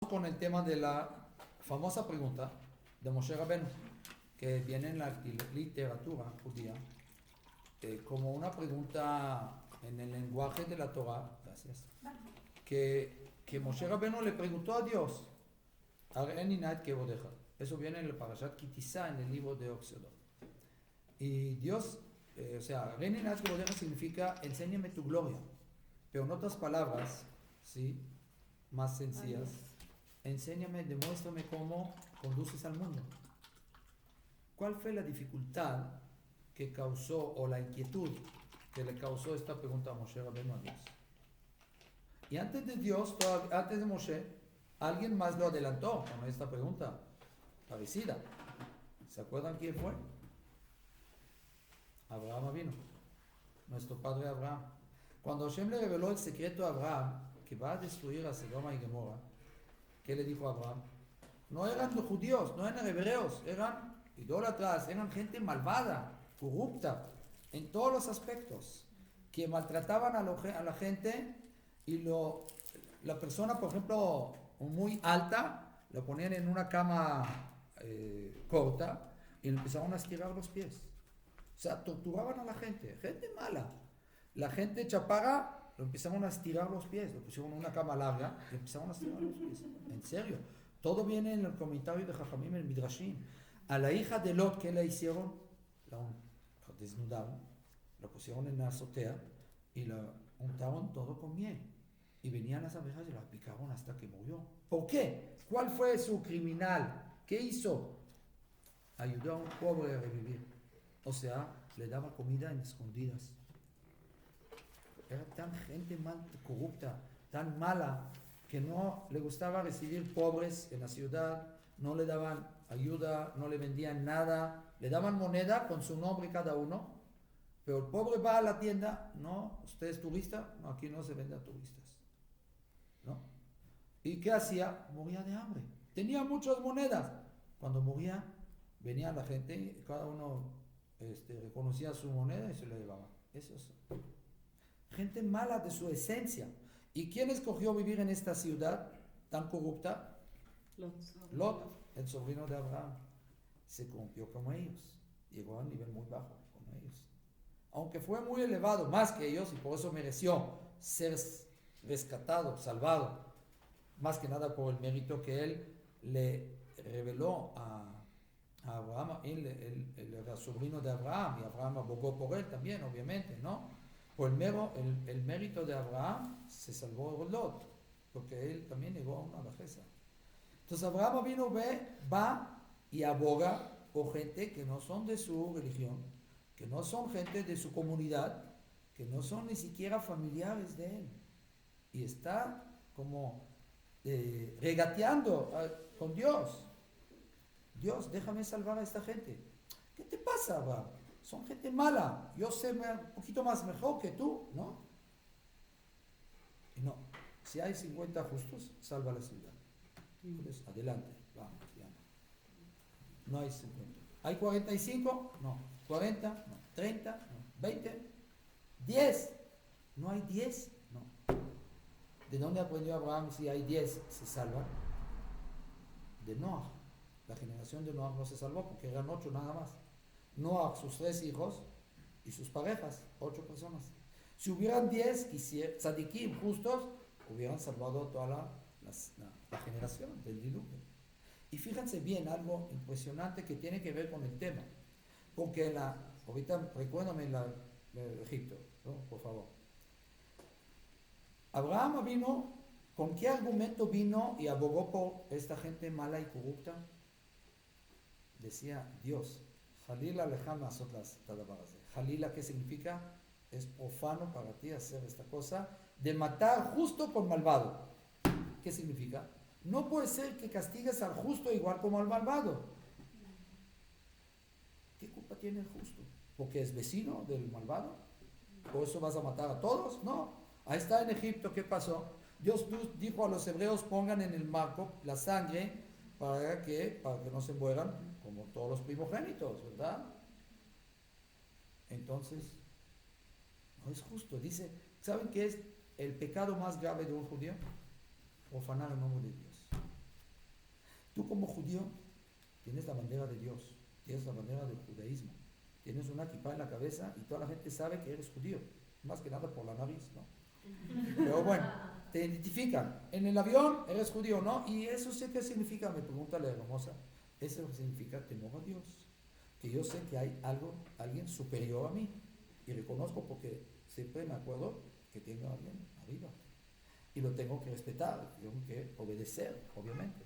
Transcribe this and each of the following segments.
con el tema de la famosa pregunta de Moshe Rabbeinu, que viene en la literatura judía como una pregunta en el lenguaje de la Torah, gracias, que Moshe Rabbeinu le preguntó a Dios, Areni nat kevodeja. Eso viene en el Parashat Kitisa, en el libro de Éxodo. Y Dios, Areni nat kevodeja significa enséñame tu gloria, pero en otras palabras, ¿sí?, más sencillas, enséñame, demuéstrame cómo conduces al mundo. ¿Cuál fue la dificultad que causó, o la inquietud que le causó esta pregunta a Moshe Rabbeinu a Dios? Y antes de Dios, antes de Moshe, alguien más lo adelantó con esta pregunta parecida. ¿Se acuerdan quién fue? Abraham vino, nuestro padre Abraham. Cuando Hashem le reveló el secreto a Abraham, que va a destruir a Sodoma y Gomorra, ¿qué le dijo a Abraham? No eran los judíos, no eran hebreos, eran idólatras, eran gente malvada, corrupta, en todos los aspectos, que maltrataban a la gente, y la persona, por ejemplo, muy alta, la ponían en una cama corta y le empezaron a estirar los pies. O sea, torturaban a la gente mala. La gente chaparra, lo empezaron a estirar los pies, lo pusieron en una cama larga y empezaron a estirar los pies. En serio. Todo viene en el comentario de Jajamim, el Midrashim. A la hija de Lot, ¿qué le hicieron? La desnudaron, la pusieron en la azotea y la untaron todo con miel. Y venían las abejas y la picaron hasta que murió. ¿Por qué? ¿Cuál fue su criminal? ¿Qué hizo? Ayudó a un pobre a revivir. O sea, le daba comida en escondidas. Era tan gente mal, corrupta, tan mala, que no le gustaba recibir pobres en la ciudad, no le daban ayuda, no le vendían nada, le daban moneda con su nombre cada uno, pero el pobre va a la tienda, no, usted es turista, no, aquí no se vende a turistas, ¿no? ¿Y qué hacía? Moría de hambre, tenía muchas monedas, cuando moría, venía la gente y cada uno reconocía su moneda y se la llevaba. Eso es gente mala de su esencia. ¿Y quién escogió vivir en esta ciudad tan corrupta? Lot, el sobrino de Abraham. Se corrompió como ellos, llegó a un nivel muy bajo como ellos, aunque fue muy elevado, más que ellos, y por eso mereció ser rescatado, salvado, más que nada por el mérito que él le reveló a Abraham. Él era sobrino de Abraham y Abraham abogó por él también, obviamente, ¿no? Por el mérito de Abraham se salvó Lot, porque él también llegó a una bajeza. Entonces Abraham va y aboga por gente que no son de su religión, que no son gente de su comunidad, que no son ni siquiera familiares de él. Y está como regateando con Dios. Dios, déjame salvar a esta gente. ¿Qué te pasa, Abraham? Son gente mala, yo sé un poquito más mejor que tú, ¿no? Y no, si hay 50 justos, salva la ciudad. Entonces, adelante, vamos, ya no hay 50. ¿Hay 45? No. 40, no. 30, no. 20, 10. ¿No hay 10? No. ¿De dónde aprendió Abraham si hay 10 se salvan? De Noah. La generación de Noah no se salvó porque eran 8 nada más. Noah, sus 3 hijos y sus parejas, 8 personas. Si hubieran 10 tzadikim justos, hubieran salvado toda la generación del diluvio. Y fíjense bien, algo impresionante que tiene que ver con el tema. Porque ahorita recuérdame el Egipto, ¿no? Por favor. Abraham vino, ¿con qué argumento vino y abogó por esta gente mala y corrupta? Decía Dios, Jalila lejana sotlas tadabarazé. Jalila, ¿qué significa? Es profano para ti hacer esta cosa de matar justo con malvado. ¿Qué significa? No puede ser que castigues al justo igual como al malvado. ¿Qué culpa tiene el justo? ¿Porque es vecino del malvado? ¿Por eso vas a matar a todos? No. Ahí está en Egipto, ¿qué pasó? Dios dijo a los hebreos, pongan en el marco la sangre para que no se mueran como todos los primogénitos, ¿verdad? Entonces, no es justo. Dice, ¿saben qué es el pecado más grave de un judío? Profanar el nombre de Dios. judío, tienes la bandera de Dios, tienes la bandera del judaísmo, tienes una kippah en la cabeza y toda la gente sabe que eres judío, más que nada por la nariz, ¿no? Pero bueno, te identifican. En el avión eres judío, ¿no? Y eso sé qué significa, me pregunta la hermosa. Eso significa temor a Dios. Que yo sé que hay algo, alguien superior a mí. Y reconozco porque siempre me acuerdo que tengo a alguien arriba. Y lo tengo que respetar, tengo que obedecer, obviamente.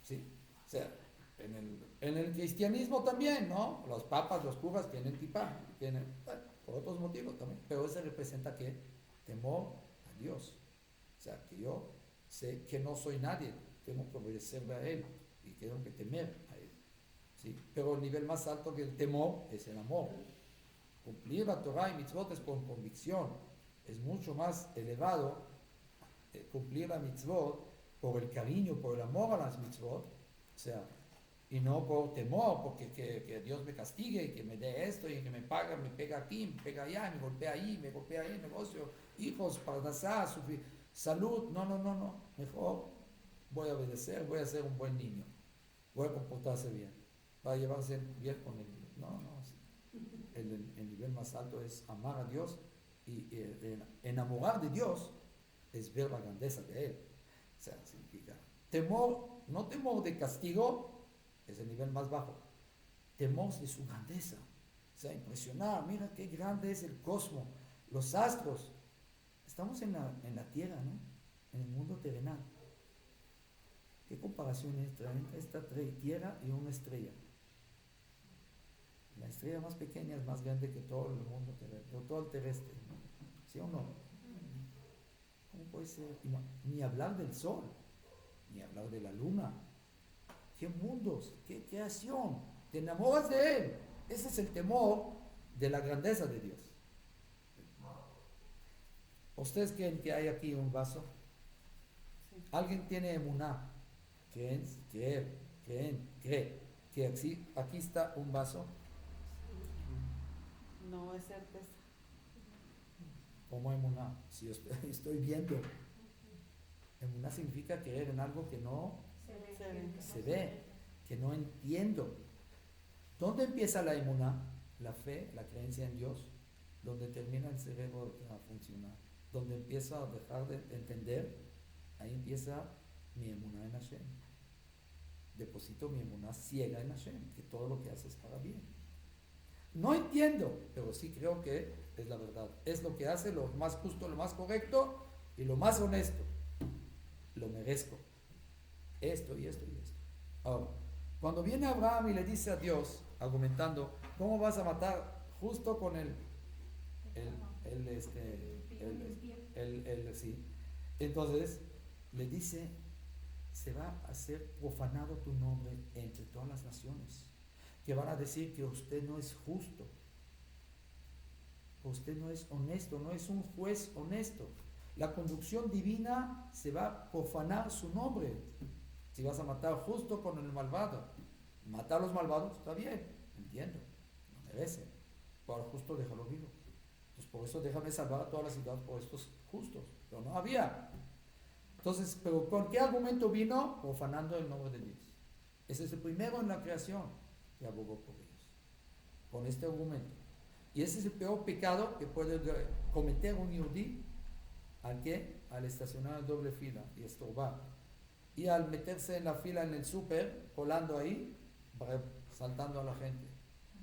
¿Sí? O sea, en el cristianismo también, ¿no? Los papas, los curas tienen kippah, tienen, bueno, por otros motivos también. Pero eso representa que temor a Dios. O sea, que yo sé que no soy nadie, tengo que obedecerle a Él y tengo que temer a Él. ¿Sí? Pero el nivel más alto que el temor es el amor. Cumplir la Torah y mitzvot es con convicción. Es mucho más elevado cumplir la mitzvot por el cariño, por el amor a las mitzvot. O sea, y no por temor, porque que Dios me castigue y que me dé esto y que me paga, me pega aquí, me pega allá, me golpea ahí, negocio, hijos, parnasá, salud. No, no, no, no. Mejor voy a obedecer, voy a ser un buen niño, voy a comportarse bien, para llevarse bien con el niño. No, no. El nivel más alto es amar a Dios y enamorar de Dios es ver la grandeza de Él. O sea, significa temor, no temor de castigo, es el nivel más bajo. Temor de su grandeza. O sea, impresionar, mira qué grande es el cosmos, los astros. Estamos en la tierra, ¿no? En el mundo terrenal. ¿Qué comparación es entre esta tierra y una estrella? La estrella más pequeña es más grande que todo el mundo terrestre, todo el terrestre, ¿no? ¿Sí o no? ¿Cómo puede ser? Ni hablar del sol, ni hablar de la luna. ¿Qué mundos? ¿Qué creación? Te enamoras de Él. Ese es el temor de la grandeza de Dios. ¿Ustedes creen que hay aquí un vaso? Sí. ¿Alguien tiene emuná? ¿Creen? ¿Cree que aquí está un vaso? No es certeza. ¿Cómo emuná? Si yo estoy viendo. Emuná significa creer en algo que no se ve, que no entiendo. ¿Dónde empieza la emuná? La fe, la creencia en Dios. Donde termina el cerebro a funcionar. Donde empiezo a dejar de entender, ahí empieza mi emuná en Hashem. Deposito mi emuná ciega en Hashem, que todo lo que hace es para bien. No entiendo, pero sí creo que es la verdad. Es lo que hace lo más justo, lo más correcto y lo más honesto. Lo merezco. Esto y esto y esto. Ahora, cuando viene Abraham y le dice a Dios, argumentando, ¿cómo vas a matar justo con sí? Entonces, le dice, se va a ser profanado tu nombre entre todas las naciones, que van a decir que usted no es justo, usted no es honesto, no es un juez honesto. La conducción divina se va a profanar su nombre. Si vas a matar justo con el malvado, matar a los malvados está bien, entiendo, no merecen, pero justo déjalo vivo. Entonces por eso déjame salvar a toda la ciudad por estos justos, pero no había. Entonces, pero ¿con qué argumento vino? Profanando el nombre de Dios. Ese es el primero en la creación que abogó por ellos, con este argumento. Y ese es el peor pecado que puede cometer un yudí al estacionar en doble fila y estorbar. Y al meterse en la fila en el súper, colando ahí, saltando a la gente.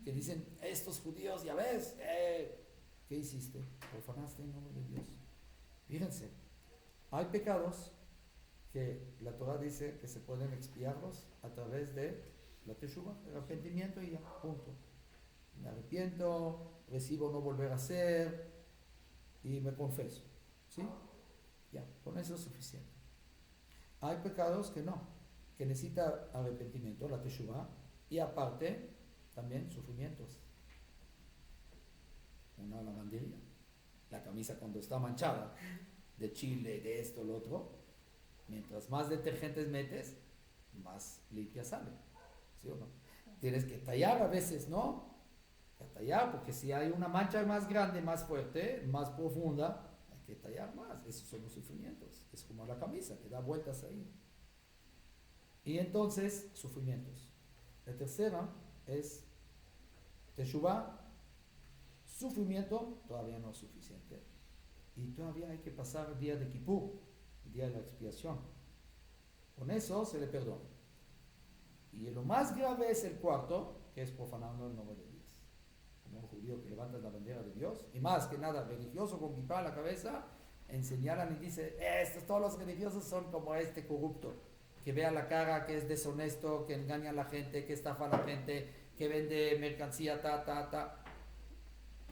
Que dicen, estos judíos, ya ves, ¿qué hiciste? Profanaste el nombre de Dios. Fíjense, hay pecados que la Torah dice que se pueden expiarlos a través de la teshuva, el arrepentimiento y ya, punto. Me arrepiento, recibo no volver a hacer y me confeso. ¿Sí? Ya, con eso es suficiente. Hay pecados que no, que necesita arrepentimiento, la teshuva, y aparte también sufrimientos. Una lavandería, la camisa cuando está manchada de chile, de esto, lo otro, mientras más detergentes metes, más limpia sale. ¿Sí o no? Tienes que tallar a veces, ¿no? Que tallar, porque si hay una mancha más grande, más fuerte, más profunda, hay que tallar más. Esos son los sufrimientos. Es como la camisa, que da vueltas ahí. Y entonces, sufrimientos. La tercera es Teshuvah. Sufrimiento todavía no es suficiente. Y todavía hay que pasar el día de Kippur, el día de la expiación. Con eso se le perdona. Y lo más grave es el cuarto, que es profanando el nombre de Dios. Como un judío que levanta la bandera de Dios, y más que nada religioso con kipá en la cabeza, señalan y dice, todos los religiosos son como este corrupto, que vea la cara, que es deshonesto, que engaña a la gente, que estafa a la gente, que vende mercancía,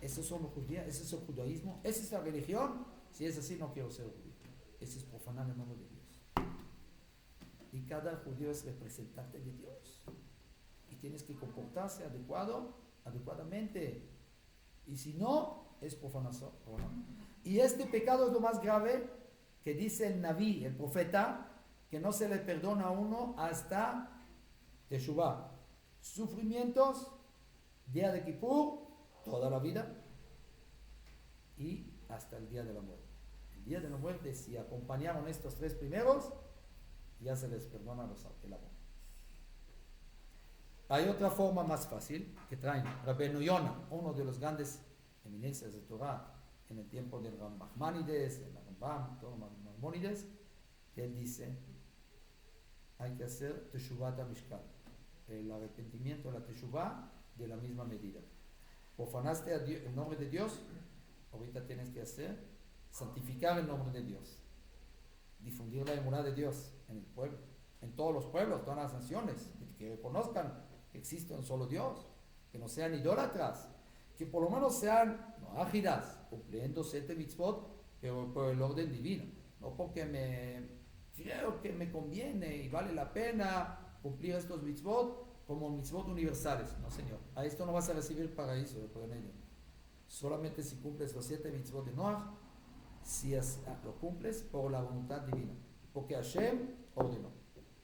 ¿Esos son los judíos? ¿Ese es el judaísmo? ¿Esa es la religión? Si es así, no quiero ser judío. Ese es profanar el nombre de Dios. Y cada judío es representante de Dios. Y tienes que comportarse adecuadamente. Y si no, es profanación. Y este pecado es lo más grave que dice el Naví, el profeta, que no se le perdona a uno hasta Teshuvah. Sufrimientos, día de Kippur, toda la vida, y hasta el día de la muerte. El día de la muerte, si acompañaron estos tres primeros, ya se les perdona el amor. Hay otra forma más fácil que traen Rabbeinu Yonah, uno de los grandes eminencias de Torah en el tiempo del Rambam-Maimónides, el Rambam, todo Maimónides, que él dice, hay que hacer Teshuvat HaMishkal, el arrepentimiento, la Teshuvah de la misma medida. Profanaste el nombre de Dios, ahorita tienes que hacer santificar el nombre de Dios, difundir la emuná de Dios en el pueblo, en todos los pueblos, todas las naciones, que reconozcan que existe un solo Dios, que no sean idólatras, que por lo menos sean no ágidas, cumpliendo 7 mitzvot, pero por el orden divino, no porque creo que me conviene y vale la pena cumplir estos mitzvot como mitzvot universales. No, señor, a esto no vas a recibir paraíso de por medio. Solamente si cumples los 7 mitzvot de Noach, si lo cumples por la voluntad divina, porque Hashem ordenó,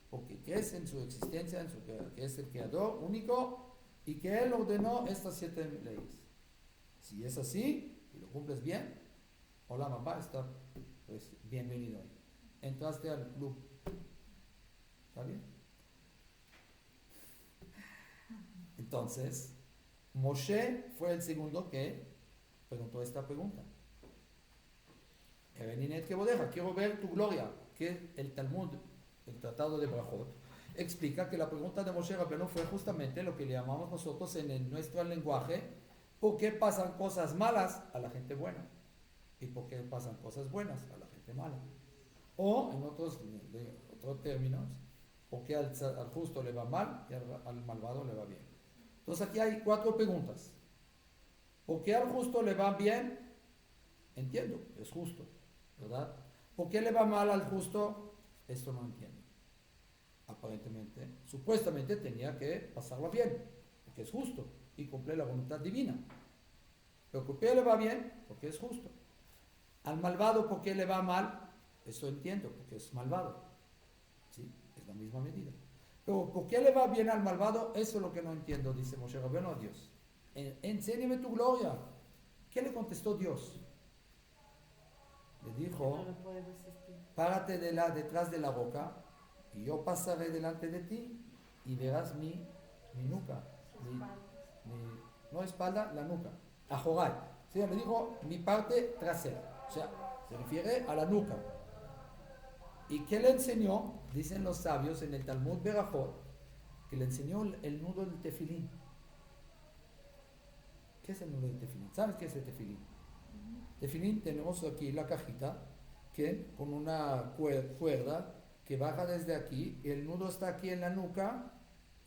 porque crees en su existencia, que es el creador único y que Él ordenó estas 7 leyes. Si es así y lo cumples bien, hola mamá, está pues bienvenido ahí. Entraste al club. ¿Está bien? Entonces, Moshe fue el segundo que preguntó esta pregunta. Quiero ver tu gloria, que el Talmud, el Tratado de Brajot, explica que la pregunta de Moshe Rabbeinu fue justamente lo que le llamamos nosotros en nuestro lenguaje, ¿por qué pasan cosas malas a la gente buena? ¿Y por qué pasan cosas buenas a la gente mala? O, en otros términos, ¿por qué al justo le va mal y al malvado le va bien? Entonces aquí hay 4 preguntas. ¿Por qué al justo le va bien? Entiendo, es justo, ¿verdad? ¿Por qué le va mal al justo? Esto no entiendo. Aparentemente, supuestamente tenía que pasarlo bien, porque es justo y cumple la voluntad divina. Pero ¿por qué le va bien? Porque es justo. Al malvado, ¿por qué le va mal? Eso entiendo, porque es malvado. ¿Sí? Es la misma medida. Pero ¿por qué le va bien al malvado? Eso es lo que no entiendo, dice Moshe Rabbeinu a Dios. Enséñame tu gloria. ¿Qué le contestó Dios? Le dijo, párate detrás de la boca y yo pasaré delante de ti y verás mi nuca. No espalda, la nuca. Ajoray. O sea, le dijo mi parte trasera. O sea, se refiere a la nuca. ¿Y qué le enseñó? Dicen los sabios en el Talmud Berajot, que le enseñó el nudo del tefilín. ¿Qué es el nudo del tefilín? ¿Sabes qué es el tefilín? Tefilín tenemos aquí la cajita que con una cuerda que baja desde aquí, el nudo está aquí en la nuca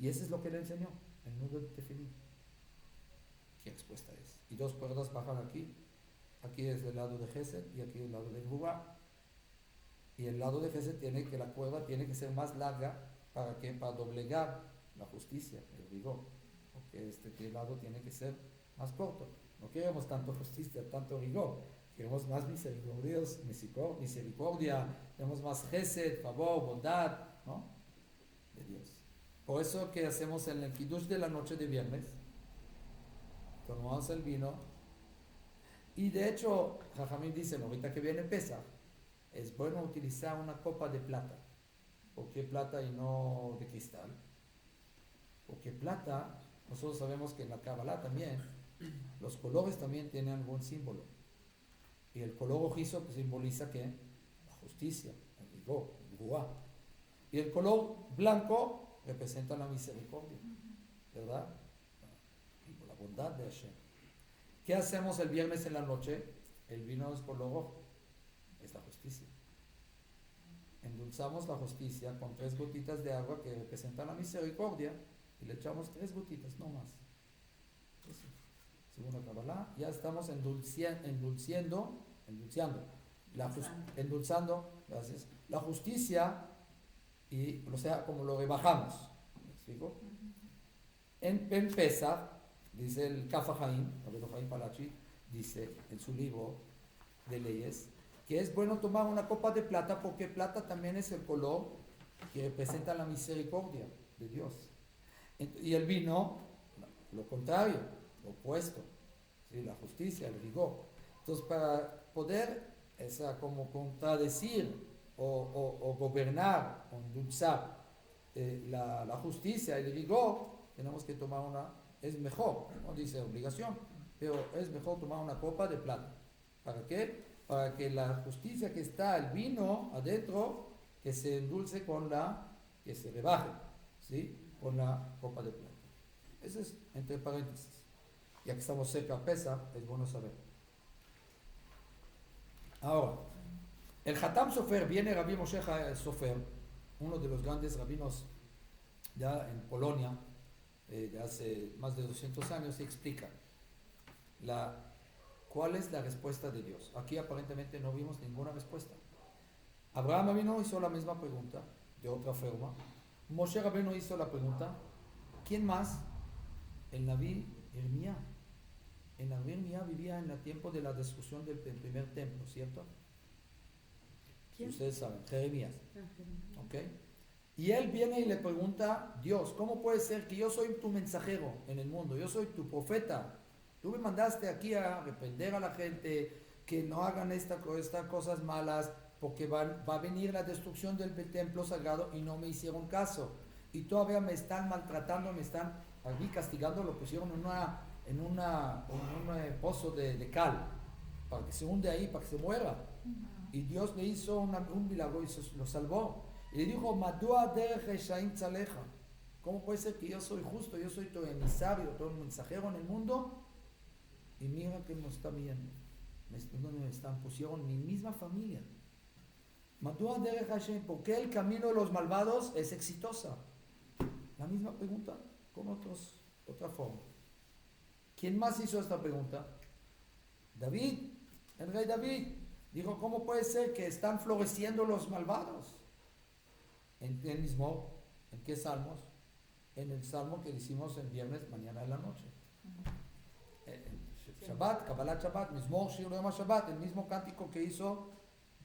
y eso es lo que le enseñó, el nudo del tefilín. ¿Qué expuesta es? Y 2 cuerdas bajan aquí es del lado de Gesed y aquí del lado de Gvurá. Y el lado de Gesed la cuerda tiene que ser más larga para doblegar la justicia, el rigor, porque este lado tiene que ser más corto. No queremos tanto justicia, tanto rigor, queremos más misericordia, queremos más Gesed, favor, bondad, ¿no? De Dios. Por eso que hacemos en el Kiddush de la noche de viernes, tomamos el vino, y de hecho, Jajamín dice, ahorita que viene Pesach, es bueno utilizar una copa de plata. ¿Por qué plata y no de cristal? Porque plata, nosotros sabemos que en la Kabbalah también, los colores también tienen algún símbolo. Y el color rojizo pues, simboliza ¿qué? La justicia, el rigor, el guá. Y el color blanco representa la misericordia, ¿verdad? Y la bondad de Hashem. ¿Qué hacemos el viernes en la noche? El vino es color rojo, es la justicia. Endulzamos la justicia con 3 gotitas de agua que representan la misericordia y le echamos 3 gotitas, no más. Eso, según la Kabbalah, ya estamos endulzando, gracias, la justicia y, o sea, como lo rebajamos. ¿Me explico? En Pesach, dice el Kaf HaChaim, Rabbeinu Chaim Palachi, dice en su libro de leyes, que es bueno tomar una copa de plata porque plata también es el color que representa la misericordia de Dios. Y el vino, lo contrario, lo opuesto, ¿sí? La justicia, el rigor. Entonces, para poder como contradecir o gobernar o endulzar la justicia y el rigor, tenemos que tomar es mejor, no dice obligación, pero es mejor tomar una copa de plata. ¿Para qué? Para que la justicia que está, el vino adentro, que se endulce que se rebaje, ¿sí? Con la copa de plata. Eso es entre paréntesis. Ya que estamos cerca a Pesach, es bueno saber. Ahora, el Hatam Sofer, viene Rabbi Moshe Sofer, uno de los grandes rabinos ya en Polonia, de hace más de 200 años, y explica cuál es la respuesta de Dios. Aquí aparentemente no vimos ninguna respuesta. Abraham Avinu hizo la misma pregunta, de otra forma. Moshe Rabbeinu hizo la pregunta. ¿Quién más? El Naví Irmía. El Naví Irmía vivía en el tiempo de la destrucción del primer templo, ¿cierto? ¿Quién? Ustedes saben, Jeremías. ¿Ok? Y él viene y le pregunta, Dios, ¿cómo puede ser que yo soy tu mensajero en el mundo? Yo soy tu profeta. Tú me mandaste aquí a reprender a la gente, que no hagan estas cosas malas, porque va a venir la destrucción del templo sagrado y no me hicieron caso. Y todavía me están maltratando, me están aquí castigando, lo pusieron en un pozo de cal, para que se hunde ahí, para que se muera. Y Dios le hizo un milagro y lo salvó. Y le dijo, Madua derech reshaim tzaleja. ¿Cómo puede ser que yo soy justo, yo soy tu emisario, tu mensajero en el mundo? Y mira que nos está viendo. Pusieron mi misma familia. Madua derech Hashem, ¿por qué el camino de los malvados es exitosa? La misma pregunta, con otra forma. ¿Quién más hizo esta pregunta? David, el rey David. Dijo, ¿cómo puede ser que están floreciendo los malvados? ¿En qué salmos? En el salmo que hicimos el viernes, mañana en la noche. Shabbat, Kabbalat Shabbat, Mizmor Shir Yom Shabbat, el mismo cántico que hizo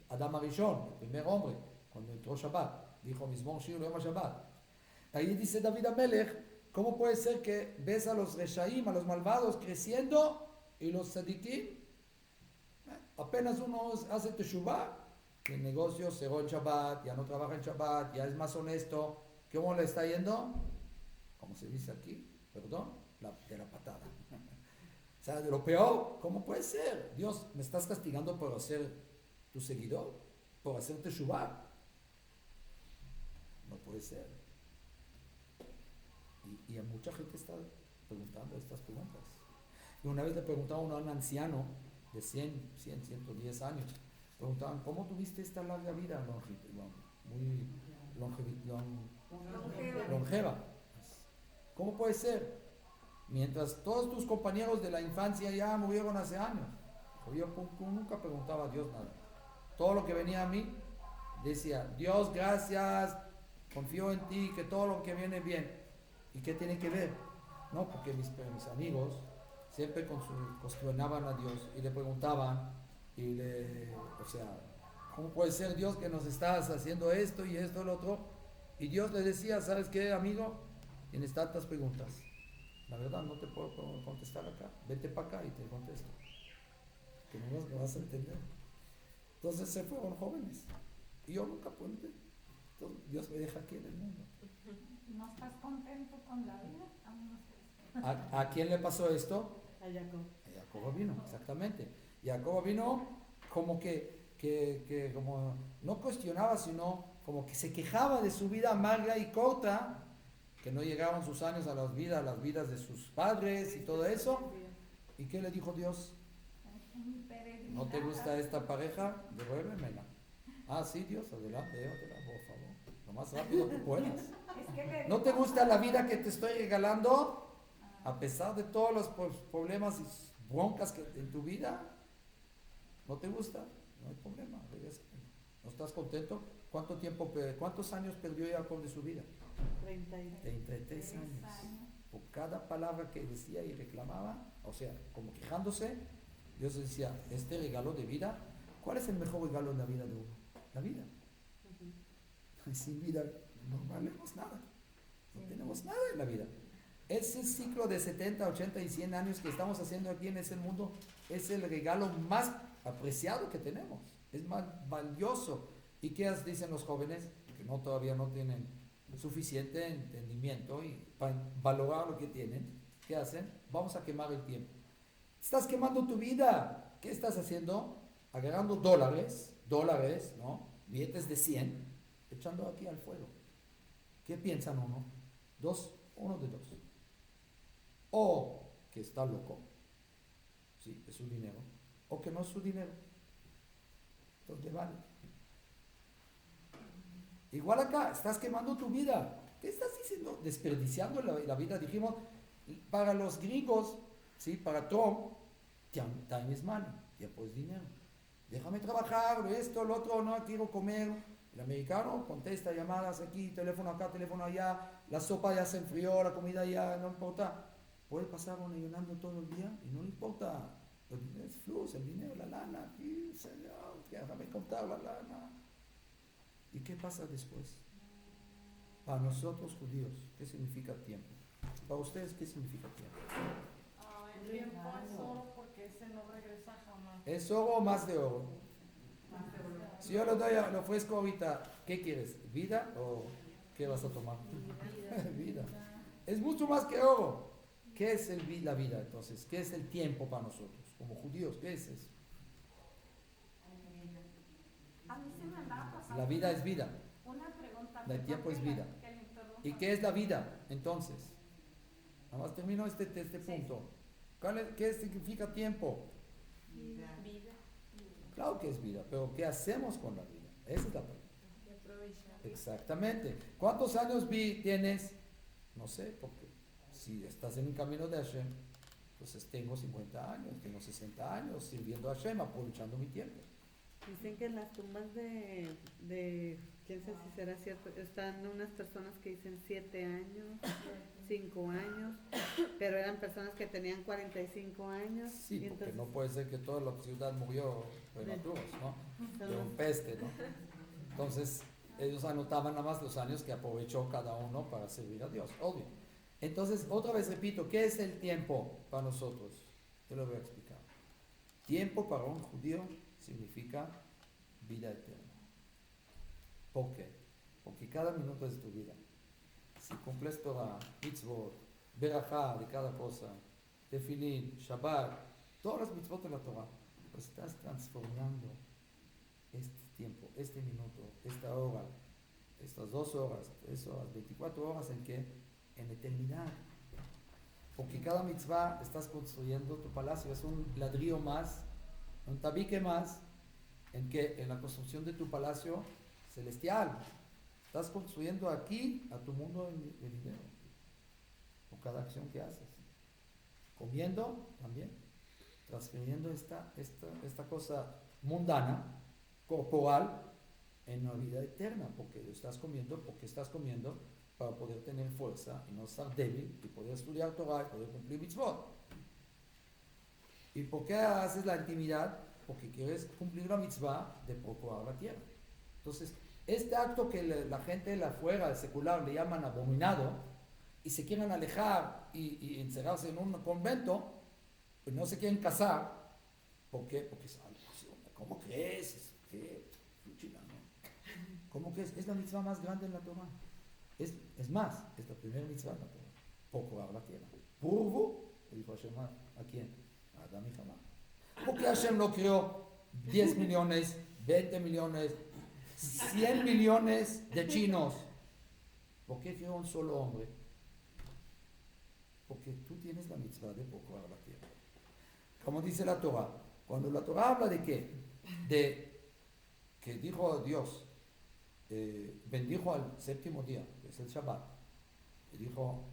Adam Arishon, el primer hombre, cuando entró Shabbat. Dijo Mizmor Shir Yom Shabbat. Ahí dice David Amelech, ¿cómo puede ser que ves a los Reshaim, a los malvados, creciendo y los Tzadikim? Apenas uno hace Teshuvah, el negocio cerró el Shabbat, ya no trabaja en Shabbat, ya es más honesto. ¿Cómo le está yendo? Como se dice aquí, perdón, de la patada. O sea, de lo peor, ¿cómo puede ser? Dios, ¿me estás castigando por ser tu seguidor? ¿Por hacer Teshuvah? No puede ser. Y a mucha gente está preguntando estas preguntas. Y una vez le preguntaron a un anciano de 110 años, preguntaban, ¿cómo tuviste esta larga vida? Muy longeva. ¿Cómo puede ser? Mientras todos tus compañeros de la infancia ya murieron hace años. Yo nunca preguntaba a Dios nada. Todo lo que venía a mí, decía, Dios, gracias, confío en ti, que todo lo que viene bien. ¿Y qué tiene que ver? No, porque mis amigos siempre cuestionaban a Dios y le preguntaban, o sea, ¿cómo puede ser Dios que nos estás haciendo esto y esto y lo otro? Y Dios le decía, ¿sabes qué, amigo? Tienes tantas preguntas. La verdad no te puedo contestar acá. Vete para acá y te contesto. Que no vas a entender. Entonces se fueron jóvenes. Y yo nunca pude. Entonces, Dios me deja aquí en el mundo. ¿No estás contento con la vida? Aún no estás. ¿A quién le pasó esto? A Jacob. A Jacobo vino, exactamente. Jacobo vino como que como no cuestionaba, sino como que se quejaba de su vida amarga y corta, que no llegaron sus años a las vidas de sus padres y todo eso. ¿Y qué le dijo Dios? ¿No te gusta esta pareja? Devuélvemela. Ah, sí, Dios, adelante, llévatela, por favor. Lo más rápido que puedas. ¿No te gusta la vida que te estoy regalando? A pesar de todos los problemas y broncas que en tu vida, ¿no te gusta? No hay problema, regresa. ¿No estás contento? ¿Cuántos años perdió Jacob de su vida? 33 años. Por cada palabra que decía y reclamaba, o sea, como quejándose, Dios decía, este regalo de vida, ¿cuál es el mejor regalo en la vida de uno? La vida. Sin vida no valemos nada. No tenemos nada en la vida. Ese ciclo de 70, 80 y 100 años que estamos haciendo aquí en ese mundo es el regalo más apreciado que tenemos. Es más valioso. ¿Y qué dicen los jóvenes? Que todavía no tienen suficiente entendimiento y para valorar lo que tienen. ¿Qué hacen? Vamos a quemar el tiempo. Estás quemando tu vida. ¿Qué estás haciendo? Agarrando dólares, ¿no? Billetes de 100, echando aquí al fuego. ¿Qué piensan uno? Uno de dos. O que está loco, sí, es su dinero, o que no es su dinero. Entonces le vale. Igual acá, estás quemando tu vida. ¿Qué estás diciendo? Desperdiciando la vida. Dijimos, para los gringos, ¿sí? Para Trump, time is money, tiempo es dinero. Déjame trabajar, esto, lo otro, no quiero comer. El americano contesta llamadas aquí, teléfono acá, teléfono allá, la sopa ya se enfrió, la comida ya, no importa. Puede pasar uno ayunando todo el día y no le importa. El flux, el dinero, la lana, aquí, señor, déjame contar la lana. ¿Y qué pasa después? Para nosotros judíos, ¿qué significa tiempo? Para ustedes, ¿qué significa tiempo? El tiempo es oro porque ese no regresa jamás. ¿Es oro o más de oro? Si yo le ofrezco ahorita, ¿qué quieres? ¿Vida o qué vas a tomar? Vida. Es mucho más que oro. ¿Qué es la vida entonces? ¿Qué es el tiempo para nosotros? Como judíos, ¿qué es eso? A mí se me andaba pasando. La vida es vida. Una pregunta. El tiempo es vida. ¿Y qué es la vida entonces? Nada más termino este punto. ¿Qué significa tiempo? Vida. Claro que es vida, pero ¿qué hacemos con la vida? Esa es la pregunta. Exactamente. ¿Cuántos años tienes? No sé, porque si estás en el camino de Hashem, entonces tengo 50 años, tengo 60 años sirviendo a Hashem, aprovechando mi tiempo. Dicen que en las tumbas de quién sabe si será cierto, están unas personas que dicen 7 años, 5 años, pero eran personas que tenían 45 años. Sí, y porque entonces, no puede ser que toda la ciudad murió prematuros, ¿no? De un peste, ¿no? Entonces, ellos anotaban nada más los años que aprovechó cada uno para servir a Dios, obvio. Entonces, otra vez repito, ¿qué es el tiempo para nosotros? Te lo voy a explicar. Tiempo para un judío significa vida eterna. ¿Por qué? Porque cada minuto es tu vida. Si cumples Torah, mitzvot, berajá de cada cosa, tefilín, Shabbat, todas las mitzvot de la Torah, pues estás transformando este tiempo, este minuto, esta hora, estas 2 horas, 3 horas, 24 horas, ¿en qué? En eternidad. Porque cada mitzvah estás construyendo tu palacio, es un ladrillo más, un tabique más, en la construcción de tu palacio celestial. Estás construyendo aquí a tu mundo venidero, por cada acción que haces. Comiendo también, transfiriendo esta cosa mundana, corporal, en una vida eterna, porque estás comiendo para poder tener fuerza y no estar débil y poder estudiar Torah y poder cumplir mitzvot. ¿Y por qué haces la intimidad? Porque quieres cumplir la mitzvah de procurar la tierra. Entonces, este acto que la gente de afuera, el secular, le llaman abominado, y se quieren alejar y encerrarse en un convento, pues no se quieren casar. ¿Por qué? Porque ¿cómo crees? ¿Qué? ¿Cómo que es la mitzvah más grande en la Torah? Es más, es la primera mitzvah en la Torah. Procurar la tierra. Purvo, le dijo Hashem, ¿a quién? A Adán y Jamá. ¿Por qué Hashem no creó 10 millones, 20 millones, 100 millones de chinos? ¿Por qué creó un solo hombre? Porque tú tienes la mitzvah de procurar la tierra. Como dice la Torah, cuando la Torah habla de qué, de que dijo Dios, bendijo al séptimo día, que es el Shabbat, y dijo,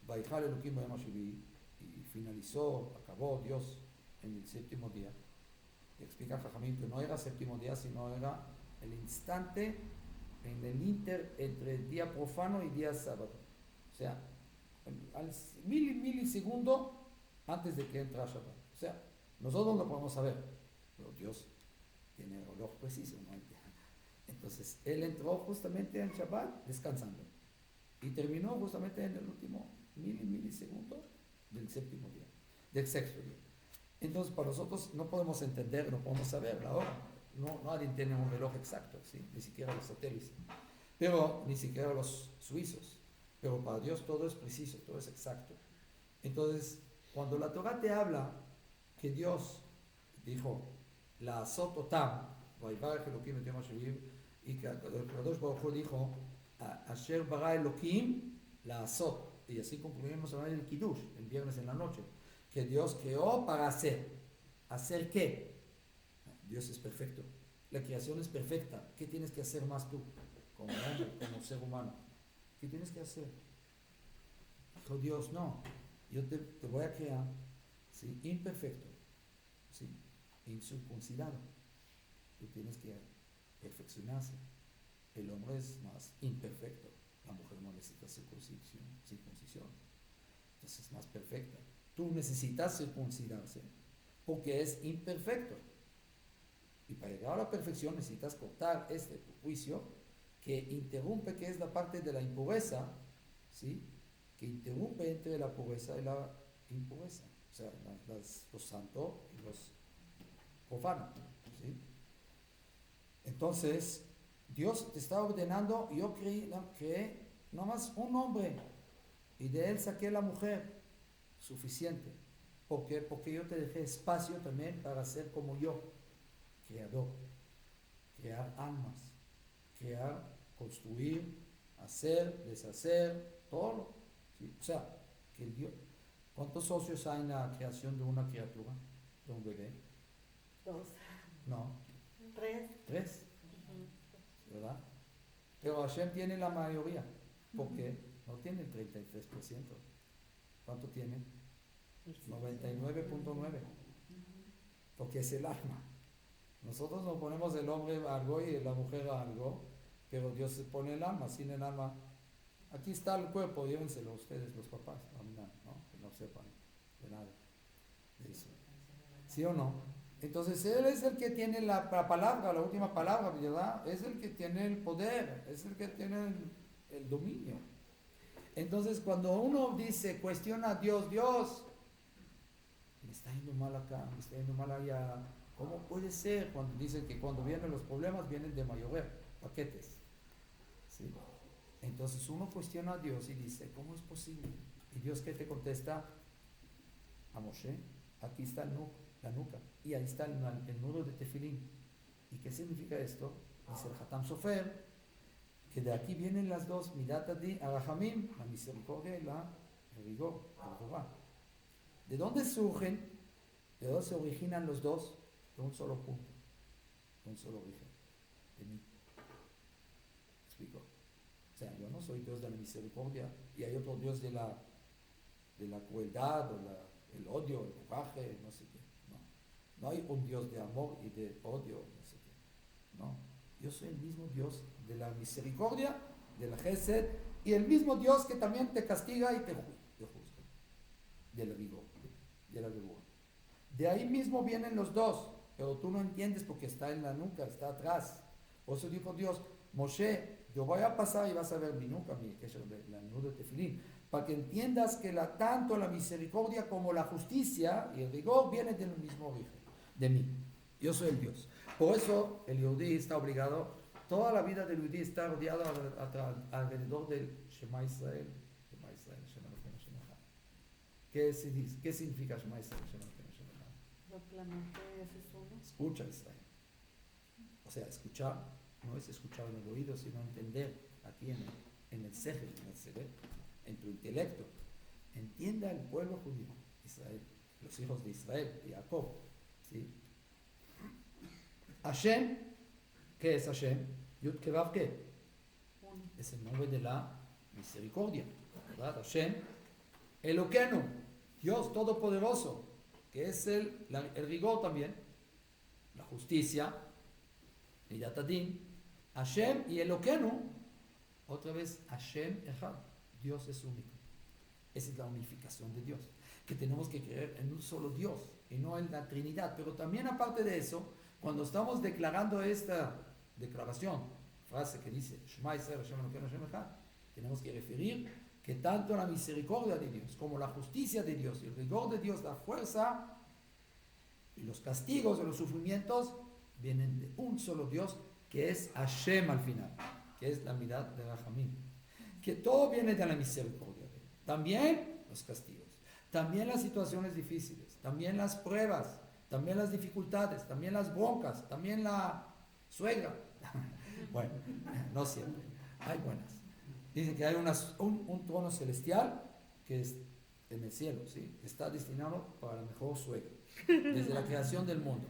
Vayijal Elohim Bayom HaShevi, y finalizó, acabó Dios en el séptimo día. Y explica Jajamín que no era séptimo día, sino era el instante en el inter entre día profano y día sábado. O sea, al milisegundo antes de que entra Shabbat. O sea, nosotros lo podemos saber, pero Dios tiene el reloj preciso, ¿no? Entonces, él entró justamente en Shabbat descansando y terminó justamente en el último milisegundo del séptimo día, del sexto día. Entonces, para nosotros no podemos entender, no podemos saber la hora. No, nadie tiene un reloj exacto, ¿sí? Ni siquiera los satélites, pero ni siquiera los suizos. Pero para Dios todo es preciso, todo es exacto. Entonces, cuando la Torah te habla que Dios dijo, la azototam, y que el Kadosh Baruj Hu dijo, Asher bara Elohim, la azot, y así concluimos a el Kiddush, el viernes en la noche, que Dios creó para hacer. ¿Hacer qué? Dios es perfecto. La creación es perfecta. ¿Qué tienes que hacer más tú? Como hombre, como ser humano. ¿Qué tienes que hacer? Dijo Dios, no. Yo te voy a crear, ¿sí? Imperfecto, ¿sí? Incircuncidado. Tú tienes que perfeccionarse. El hombre es más imperfecto. La mujer no necesita circuncisión. Entonces es más perfecta. Tú necesitas circuncidarse porque es imperfecto. Y para llegar a la perfección necesitas cortar este juicio que interrumpe, que es la parte de la impureza, ¿sí? Que interrumpe entre la pureza y la impureza. O sea, los santos y los profanos, ¿sí? Entonces, Dios te está ordenando, yo creé nomás un hombre y de él saqué la mujer, suficiente. ¿Por qué? Porque yo te dejé espacio también para ser como yo, creador, crear almas, crear, construir, hacer, deshacer, todo. ¿Sí? O sea, que el Dios, ¿cuántos socios hay en la creación de una criatura, de un bebé? 2. No. 3. ¿Verdad? Pero Hashem tiene la mayoría. ¿Por qué? No tiene el 33%. ¿Cuánto tiene? 99.9%. Porque es el alma. Nosotros nos ponemos el hombre a algo y la mujer a algo, pero Dios se pone el alma. Sin el alma, aquí está el cuerpo, llévenselo ustedes, los papás, ¿no? Que no sepan de nada de eso. ¿Sí o no? Entonces él es el que tiene la palabra, la última palabra, ¿verdad? Es el que tiene el poder, es el que tiene el dominio. Entonces cuando uno dice, cuestiona a Dios, me está yendo mal acá, me está yendo mal allá, ¿cómo puede ser? Cuando dicen que cuando vienen los problemas vienen de mayoreo, paquetes, ¿sí? Entonces uno cuestiona a Dios y dice, ¿cómo es posible? Y Dios, ¿qué te contesta? A Moshe, aquí está la nuca, y ahí está el nudo de tefilín. ¿Y qué significa esto? Dice el Hatam Sofer, que de aquí vienen las dos, Midat Adin, Arahamim, la misericordia y el rigor, el Jubá. ¿De dónde surgen? ¿De dónde se originan los dos? De un solo punto, de un solo origen, de mí. ¿Me explico? O sea, yo no soy Dios de la misericordia y hay otro Dios de la crueldad, o el odio, el coraje, no sé qué. No hay un Dios de amor y de odio, no sé qué. No, yo soy el mismo Dios de la misericordia, de la Gesed, y el mismo Dios que también te castiga y te juzga, del rigor, de la rigor. De ahí mismo vienen los dos, pero tú no entiendes porque está en la nuca, está atrás. Por eso dijo Dios, Moshe, yo voy a pasar y vas a ver mi nuca, la nudo de tefilín, para que entiendas que tanto la misericordia como la justicia y el rigor vienen del mismo origen, de mí. Yo soy el Dios. Por eso el Yehudí está obligado toda la vida del judío está rodeado alrededor del Shema Israel. Shema Israel, Shema Elokeinu, Shema Echad. ¿Qué significa Shema Israel, Shema Elokeinu, Shema Echad? Proclamante ese es uno. Escucha Israel. O sea, escuchar no es escuchar en el oído, sino entender aquí en el sejel, en el cerebro, en tu intelecto. Entienda el pueblo judío, Israel, los hijos de Israel, de Jacob. ¿Sí? Hashem, ¿qué es Hashem? Yud Kevav, ¿qué? Uno. Es el nombre de la misericordia, ¿verdad? Hashem, Elokeinu, Dios Todopoderoso, que es el rigor también, la justicia, Midat Adin, Hashem y Elokeinu, otra vez Hashem Echad, Dios es único. Esa es la unificación de Dios, que tenemos que creer en un solo Dios y no en la Trinidad. Pero también aparte de eso, cuando estamos declarando esta declaración, frase que dice Shema Israel, Hashem Elokeinu, Hashem Echad, tenemos que referir que tanto la misericordia de Dios como la justicia de Dios y el rigor de Dios, la fuerza y los castigos y los sufrimientos vienen de un solo Dios, que es Hashem al final, que es la mirada de Rahamim, que todo viene de la misericordia de Él. También los castigos, también las situaciones difíciles, también las pruebas, también las dificultades, también las broncas, también la suegra. Bueno, no siempre, hay buenas. Dicen que hay un trono celestial que es en el cielo, ¿sí? Está destinado para la mejor suegra, desde la creación del mundo,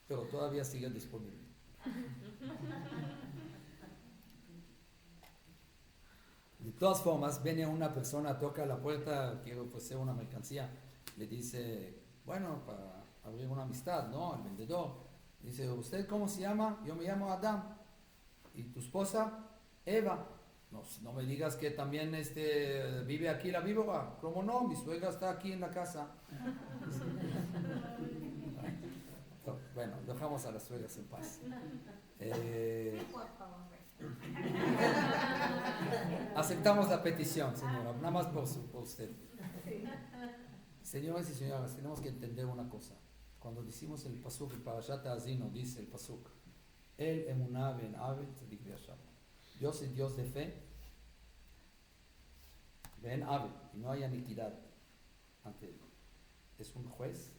pero todavía sigue disponible. De todas formas, viene una persona, toca la puerta, quiero ofrecer una mercancía, le dice, bueno, para abrir una amistad, ¿no? El vendedor dice, ¿usted cómo se llama? Yo me llamo Adam. ¿Y tu esposa? Eva. No me digas que también vive aquí la víbora. ¿Cómo no? Mi suegra está aquí en la casa. Bueno, dejamos a las suegras en paz. Aceptamos la petición, señora, nada más por usted. Señores y señoras, tenemos que entender una cosa. Cuando decimos el pasuk, el Parashat Ha'azino dice el pasuk, El emuná ben Abel tzadik v'yashar. Dios es Dios de fe, ben Abel, y no hay iniquidad ante él. Es un juez,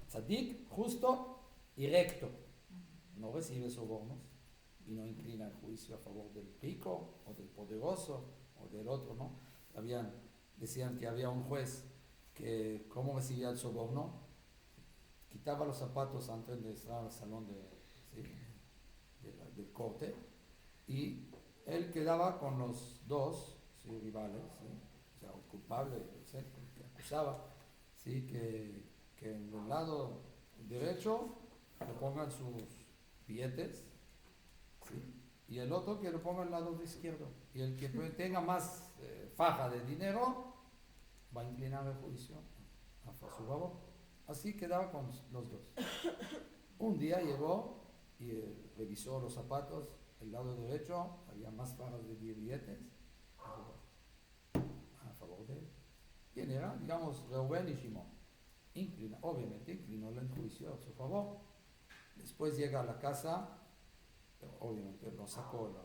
tzadik, justo y recto. No recibe sobornos y no inclina el juicio a favor del rico o del poderoso o del otro, ¿no? Decían que había un juez que, ¿cómo recibía el soborno? Quitaba los zapatos antes de entrar al salón del corte, y él quedaba con los dos, ¿sí? Rivales, ¿sí? O sea, el culpable, ¿sí? Que acusaba, ¿sí? que en el lado derecho le pongan sus billetes, ¿sí? Y el otro que lo ponga al lado izquierdo, y el que tenga más faja de dinero va a inclinar el juicio a su favor. Así quedaba con los dos. Un día llegó y revisó los zapatos, el lado derecho había más fajas de 10 billetes a favor de él. ¿Quién era? Digamos Reuben y Shimon. Obviamente inclinó el juicio a su favor. Después llega a la casa, pero obviamente no sacó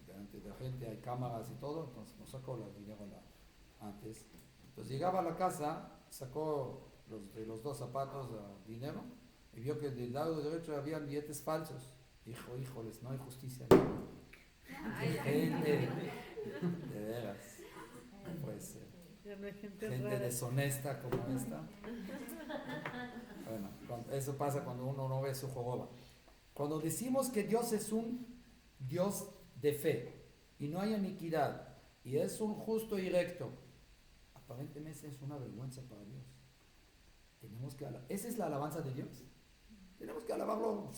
delante de la gente hay cámaras y todo, entonces no sacó el dinero antes. Entonces llegaba a la casa, sacó de los dos zapatos dinero y vio que del lado derecho había billetes falsos. Dijo, híjoles, no hay justicia. Gente, de veras, no puede ser. No hay gente deshonesta como esta. Bueno, eso pasa cuando uno no ve su joroba. Cuando decimos que Dios es un Dios de fe y no hay iniquidad y es un justo y recto, aparentemente es una vergüenza para Dios. ¿Esa es la alabanza de Dios? Tenemos que alabarlo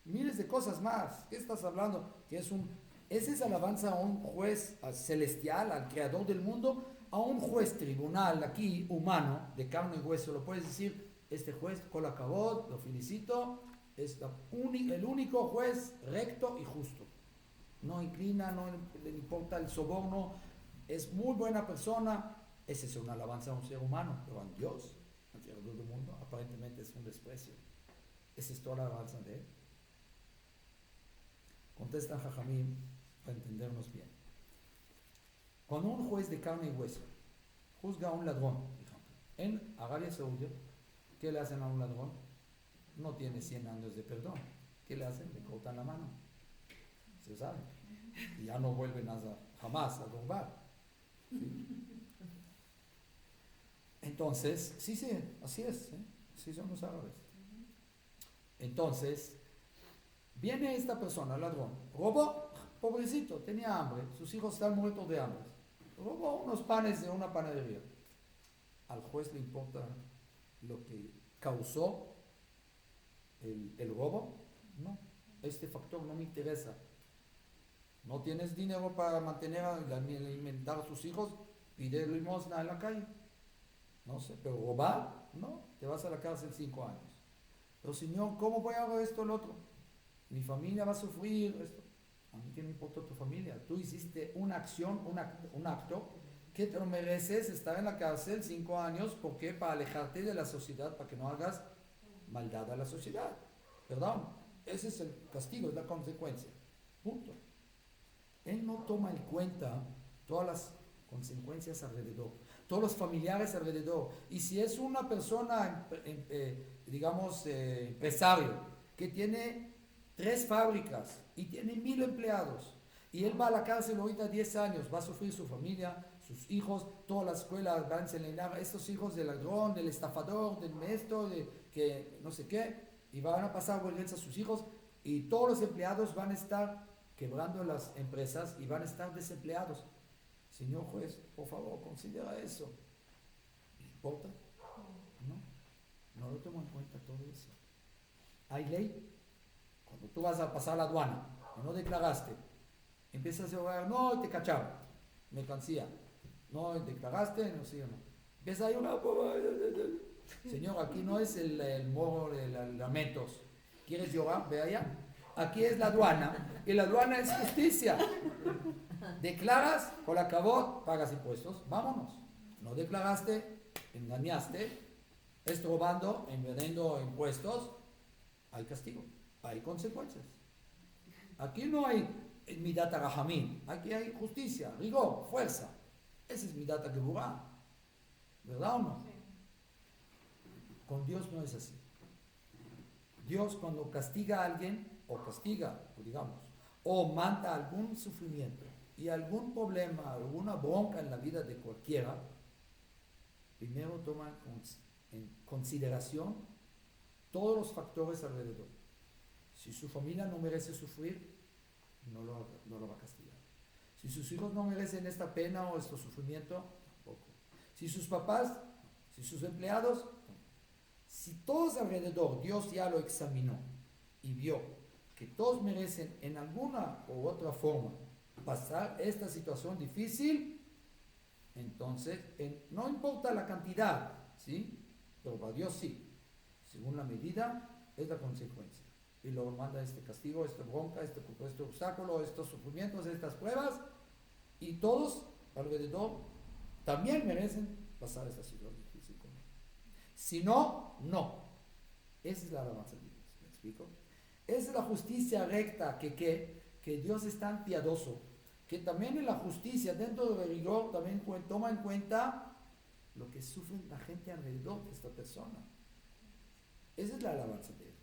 miles de cosas más. ¿Qué estás hablando? ¿Esa es alabanza a un juez celestial, al creador del mundo? A un juez tribunal aquí, humano, de carne y hueso, lo puedes decir, este juez, kol hakavod, lo felicito, es el único juez recto y justo. No inclina, no le importa el soborno, es muy buena persona. Esa es una alabanza a un ser humano, pero a Dios, al creador del mundo, aparentemente es un desprecio. Esa es toda la alabanza de él. Contestan Jajamín para entendernos bien. Cuando un juez de carne y hueso juzga a un ladrón, por ejemplo, en Arabia Saudí, ¿qué le hacen a un ladrón? No tiene 100 años de perdón. ¿Qué le hacen? Le cortan la mano. Se sabe. Y ya no vuelven jamás a robar. ¿Sí? Entonces, sí, así es. Así son los árabes. Entonces, viene esta persona, el ladrón, robó, pobrecito, tenía hambre, sus hijos están muertos de hambre. Robó unos panes de una panadería. Al juez le importa lo que causó el robo. No, este factor no me interesa. No tienes dinero para mantener, alimentar a sus hijos, pide limosna en la calle. No sé, pero robar, no, te vas a la cárcel 5 años. Pero señor, ¿cómo voy a hacer esto o lo otro? Mi familia va a sufrir esto. A mí qué me importa tu familia. Tú hiciste una acción, un acto que te lo mereces estar en la cárcel 5 años. ¿Por qué? Para alejarte de la sociedad, para que no hagas maldad a la sociedad. ¿Perdón? Ese es el castigo, es la consecuencia. Punto. Él no toma en cuenta todas las consecuencias alrededor, todos los familiares alrededor. Y si es una persona, empresario, que tiene 3 fábricas y tiene 1000 empleados, y él va a la cárcel ahorita 10 años, va a sufrir su familia, sus hijos, toda la escuela van a enseñar a estos hijos del ladrón, del estafador, del maestro, de que no sé qué, y van a pasar vergüenza a sus hijos, y todos los empleados van a estar quebrando las empresas y van a estar desempleados. Señor juez, por favor, considera eso. ¿Le importa? No lo tomo en cuenta todo eso. Hay ley. Cuando tú vas a pasar la aduana y no declaraste, empiezas a llorar, no, te cacharon, mercancía, no declaraste, no sé, no. Empieza a llorar, señor, aquí no es el morro de los lamentos. ¿Quieres llorar? Ve allá. Aquí es la aduana, y la aduana es justicia. Declaras, por acabó, pagas impuestos, vámonos. No declaraste, engañaste, estás robando, envenenando impuestos, hay castigo, hay consecuencias. Aquí no hay midat rahamim, aquí hay justicia, rigor, fuerza. Ese es midat geburah, ¿verdad o no? Sí. Con Dios no es así. Dios cuando castiga a alguien, o manda algún sufrimiento y algún problema, alguna bronca en la vida de cualquiera, primero toma en consideración todos los factores alrededor. Si su familia no merece sufrir, no lo va a castigar. Si sus hijos no merecen esta pena o este sufrimiento, tampoco. Si sus papás, si sus empleados, si todos alrededor Dios ya lo examinó y vio que todos merecen en alguna u otra forma pasar esta situación difícil, entonces no importa la cantidad, ¿sí? Pero para Dios sí, según la medida es la consecuencia. Y luego manda este castigo, esta bronca, este obstáculo, estos sufrimientos, estas pruebas, y todos alrededor también merecen pasar esta situación difícil con él. Si no, no. Esa es la alabanza de Dios. ¿Me explico? Esa es la justicia recta que Dios es tan piadoso, que también en la justicia, dentro del rigor, también toma en cuenta lo que sufre la gente alrededor de esta persona. Esa es la alabanza de Él.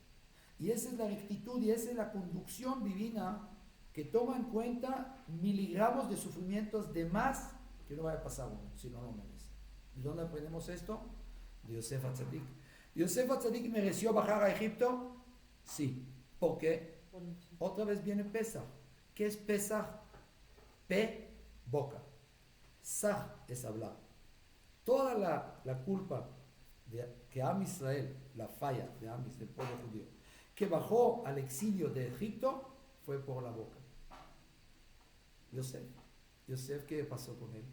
Y esa es la rectitud y esa es la conducción divina que toma en cuenta miligramos de sufrimientos de más que no vaya a pasar uno, si no lo merece. ¿De dónde aprendemos esto? De Yosef HaTzadik. ¿Yosef HaTzadik mereció bajar a Egipto? Sí. ¿Por qué? Otra vez viene Pesach. ¿Qué es Pesach? Pe, boca. Sah es hablar. Toda la culpa que Am Israel, la falla del pueblo judío, que bajó al exilio de Egipto, fue por la boca. Yosef, ¿qué pasó con él?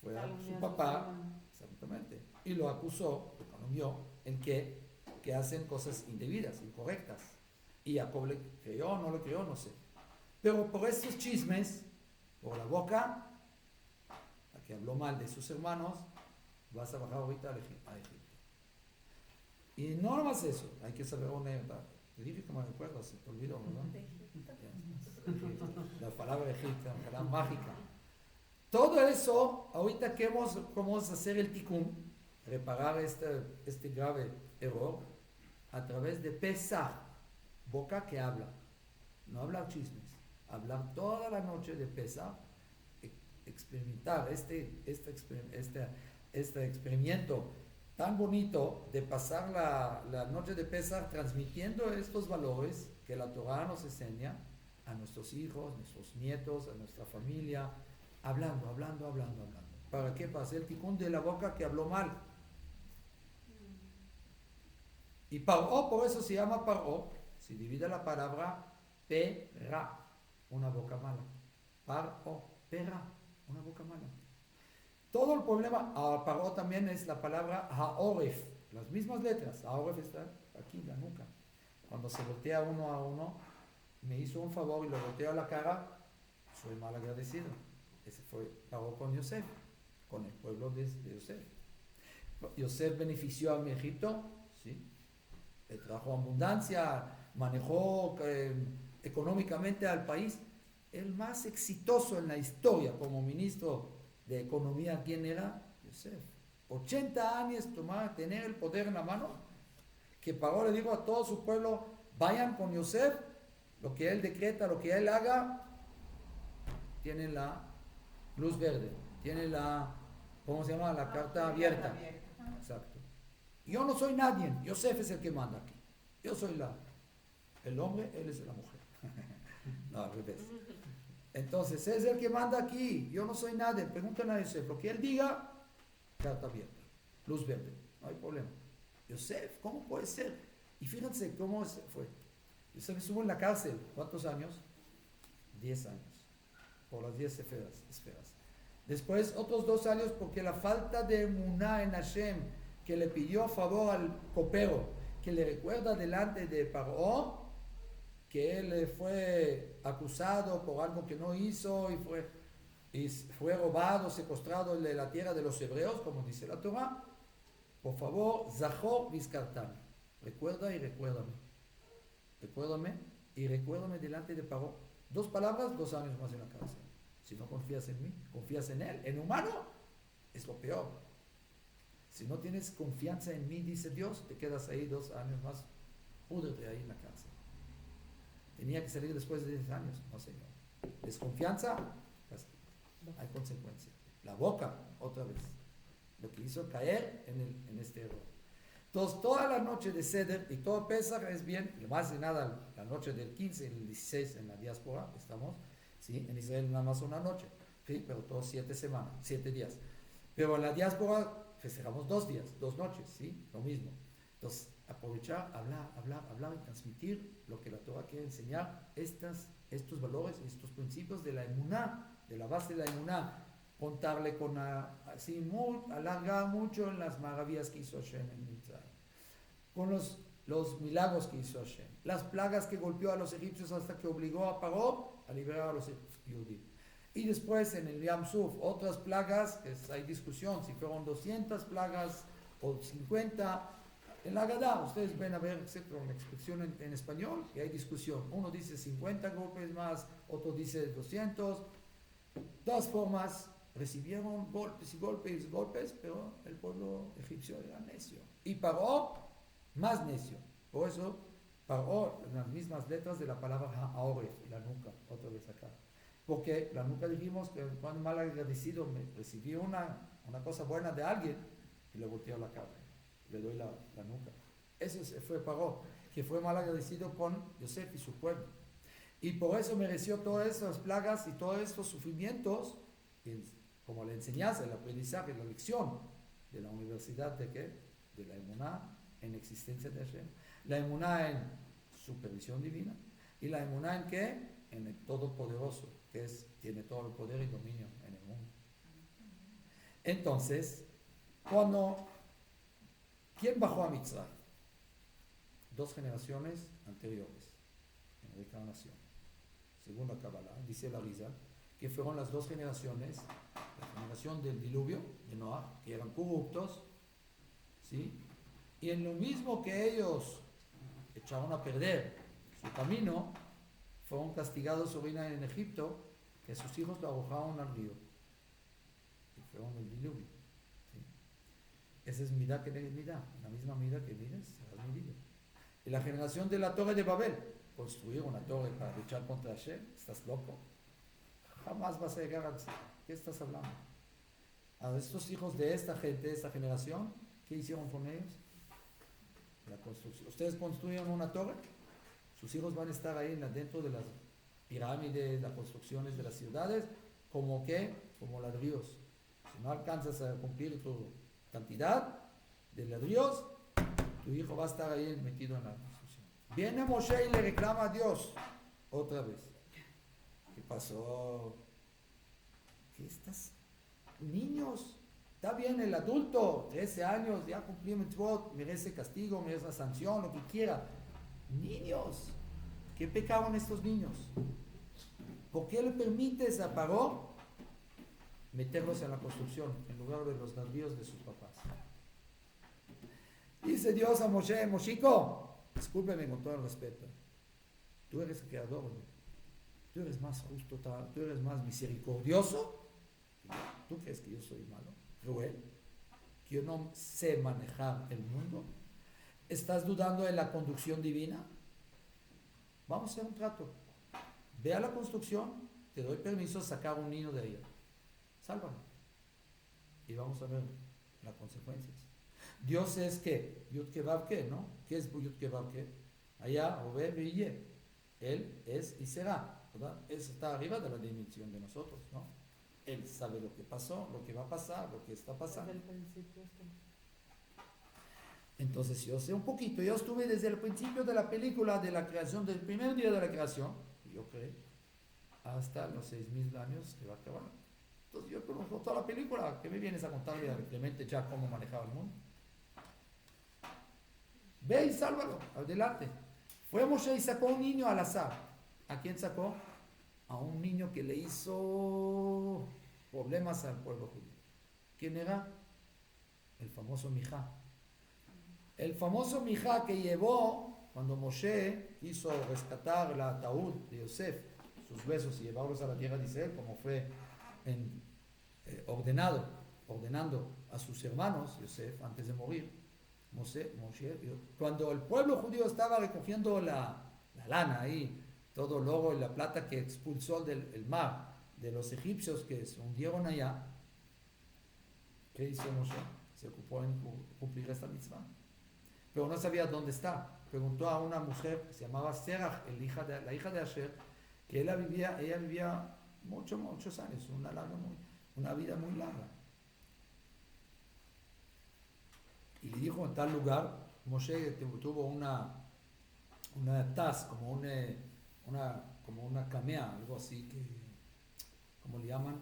Fue a su papá, exactamente, y lo acusó, lo calumnió, en que hacen cosas indebidas, incorrectas. Y Jacob le creyó, no le creyó, no sé. Pero por estos chismes, por la boca, la que habló mal de sus hermanos, vas a bajar ahorita a Egipto. Y no nomás eso, hay que saber dónde. Te dije que me recuerdas, se te olvidó, ¿verdad? La palabra egipcia, la palabra mágica. Todo eso, ahorita que vamos a hacer el tikkun, reparar este grave error, a través de Pesach, boca que habla, no hablar chismes, hablar toda la noche de Pesach, experimentar este experimento tan bonito de pasar la noche de Pesach transmitiendo estos valores que la Torah nos enseña a nuestros hijos, nuestros nietos, a nuestra familia, hablando. ¿Para qué? Para hacer el tikkun de la boca que habló mal. Y Paró, por eso se llama Paró, se divide la palabra Perá, una boca mala. Paró, Perá, una boca mala. Todo el problema, Paró también es la palabra Haoref, las mismas letras. Haoref está aquí, la nuca. Cuando se voltea uno a uno, me hizo un favor y lo volteo a la cara, soy mal agradecido. Ese fue Paró con Yosef, con el pueblo de Yosef. Yosef benefició a Egipto, sí. Le trajo abundancia, manejó económicamente al país. El más exitoso en la historia como ministro de Economía, ¿quién era? Yosef. 80 años tomaba tener el poder en la mano, que Paró le dijo a todo su pueblo, vayan con Yosef, lo que él decreta, lo que él haga, tienen la luz verde, tienen la, ¿cómo se llama? La carta abierta. Exacto. Yo no soy nadie, Yosef es el que manda aquí. Yo soy el hombre, él es la mujer. No, al revés. Entonces, es el que manda aquí, yo no soy nadie. Pregúntale a Yosef, lo que él diga, carta abierta, luz verde, no hay problema. Yosef, ¿cómo puede ser? Y fíjense cómo fue. Yosef estuvo en la cárcel, ¿cuántos años? 10 años, por las 10 esferas. Después, otros 2 años, porque la falta de emuná en Hashem, que le pidió favor al copero, que le recuerda delante de Paró, que él fue acusado por algo que no hizo y fue robado, secuestrado de la tierra de los hebreos, como dice la Torah. Por favor, Zahor Vizcartán, recuerda y recuérdame. Recuérdame y recuérdame delante de Paró. 2 palabras, 2 años más en la cárcel. Si no confías en mí, confías en él, en humano, es lo peor. Si no tienes confianza en mí, dice Dios, te quedas ahí 2 años más, púdrete ahí en la cárcel. Tenía que salir después de 10 años, no señor. Desconfianza, pues, hay consecuencia. La boca, otra vez, lo que hizo caer en este error. Entonces, toda la noche de Seder y todo Pesach es bien, más de nada la noche del 15 y el 16 en la diáspora, estamos, ¿sí? En Israel nada más una noche, ¿sí? Pero todos 7 días. Pero en la diáspora festejamos 2 días, 2 noches, ¿sí? Lo mismo. Entonces, aprovechar, hablar y transmitir lo que la Torah quiere enseñar, estos valores, estos principios de la emuná, de la base de la emuná, contarle alargar mucho en las maravillas que hizo Hashem en Mitzrayim, con los milagros que hizo Hashem, las plagas que golpeó a los egipcios hasta que obligó a Paró a liberar a los judíos. Y después en el Yam Suf, otras plagas, que hay discusión si fueron 200 plagas o 50. En la Agadá, ustedes ven a ver la expresión en español y hay discusión. Uno dice 50 golpes más, otro dice 200. De todas formas, recibieron golpes y golpes, pero el pueblo egipcio era necio. Y Paró, más necio. Por eso, Paró, las mismas letras de la palabra Haoref, la nuca, otra vez acá. Porque la nuca dijimos que cuando mal agradecido recibió una cosa buena de alguien y le volteó la cara. Le doy la nuca. Ese fue Paró, que fue mal agradecido con Yosef y su pueblo. Y por eso mereció todas estas plagas y todos estos sufrimientos, como la enseñanza, el aprendizaje, la lección de la universidad de ¿qué? De la emuná en existencia de Hashem. La emuná en supervisión divina. Y la emuná en ¿qué? En el Todopoderoso, que tiene todo el poder y dominio en el mundo. Entonces, ¿quién bajó a Mitzrayim? 2 generaciones anteriores, en reencarnación. Según la Kabbalah, dice la Risa, que fueron las 2 generaciones, la generación del diluvio, de Noah, que eran corruptos, ¿sí? Y en lo mismo que ellos echaron a perder su camino, fueron castigados en Egipto, que sus hijos lo arrojaron al río. Y fueron el diluvio. ¿Sí? Esa es midá que es midá. La misma midá que mides, serás medido. Y la generación de la torre de Babel, construir una torre para luchar contra Hashem, ¿estás loco? Jamás vas a llegar a... ¿Qué estás hablando? A estos hijos de esta gente, de esta generación, ¿qué hicieron con ellos? La construcción. Ustedes construyen una torre, sus hijos van a estar ahí dentro de las pirámides, las construcciones de las ciudades, como ladrillos. Si no alcanzas a cumplir tu cantidad de ladrillos, tu hijo va a estar ahí metido en la construcción. Viene Moshe y le reclama a Dios otra vez. ¿Qué pasó? ¿Qué estás? Niños, está bien el adulto, 13 años, ya cumplió mitzvot, merece castigo, merece la sanción, lo que quiera. Niños, ¿qué pecaron estos niños? ¿Por qué le permites a Paró meterlos en la construcción en lugar de los ladrillos de sus papás? Dice Dios a Moshe, Moshico, discúlpeme con todo el respeto, tú eres el creador, tú eres más justo, tú eres más misericordioso. ¿Tú crees que yo soy malo, cruel, que yo no sé manejar el mundo? ¿Estás dudando de la conducción divina? Vamos a hacer un trato. Ve a la construcción, te doy permiso de sacar un niño de ella. Sálvalo. Y vamos a ver las consecuencias. Dios es que, Yud Ke Vav Ke, ¿no? ¿Qué es Yud Ke Vav Ke? Allá, Ove, Veye. Él es y será, ¿verdad? Eso está arriba de la dimensión de nosotros, ¿no? Él sabe lo que pasó, lo que va a pasar, lo que está pasando. Desde el principio está. Entonces yo sé un poquito, yo estuve desde el principio de la película, de la creación, del primer día de la creación, yo creo, hasta los 6,000 años que va a acabar. Entonces yo conozco toda la película, ¿qué me vienes a contar realmente ya cómo manejaba el mundo? Ve y sálvalo, adelante. Fue Moshe y sacó un niño al azar. ¿A quién sacó? A un niño que le hizo problemas al pueblo judío. ¿Quién era? El famoso Mijá. El famoso Mijá que llevó, cuando Moshe quiso rescatar el ataúd de Yosef, sus huesos, y llevarlos a la tierra de Israel, como fue ordenando a sus hermanos, Yosef, antes de morir. Moshe, cuando el pueblo judío estaba recogiendo la lana ahí, todo el oro y la plata que expulsó del mar de los egipcios que se hundieron allá, ¿qué hizo Moshe? Se ocupó en cumplir esta mitzvah. Pero no sabía dónde está. Preguntó a una mujer que se llamaba Serach, la hija de Asher, que ella vivía muchos años, una vida muy larga. Y le dijo en tal lugar, Moshe tuvo una taz, como una camea, algo así que, ¿cómo le llaman?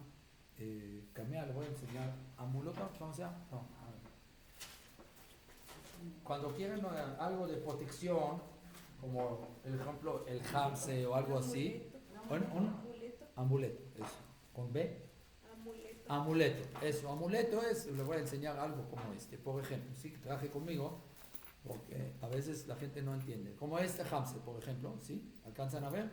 Camea, le voy a enseñar. ¿Amuleto? ¿Cómo se llama? No, a ver. Cuando quieren algo de protección, como por ejemplo el Hamse o algo así, un amuleto, eso, con B. Amuleto, eso, amuleto es, le voy a enseñar algo como este, por ejemplo, sí, que traje conmigo, porque a veces la gente no entiende, como este Hamse, por ejemplo, ¿sí? ¿Alcanzan a ver?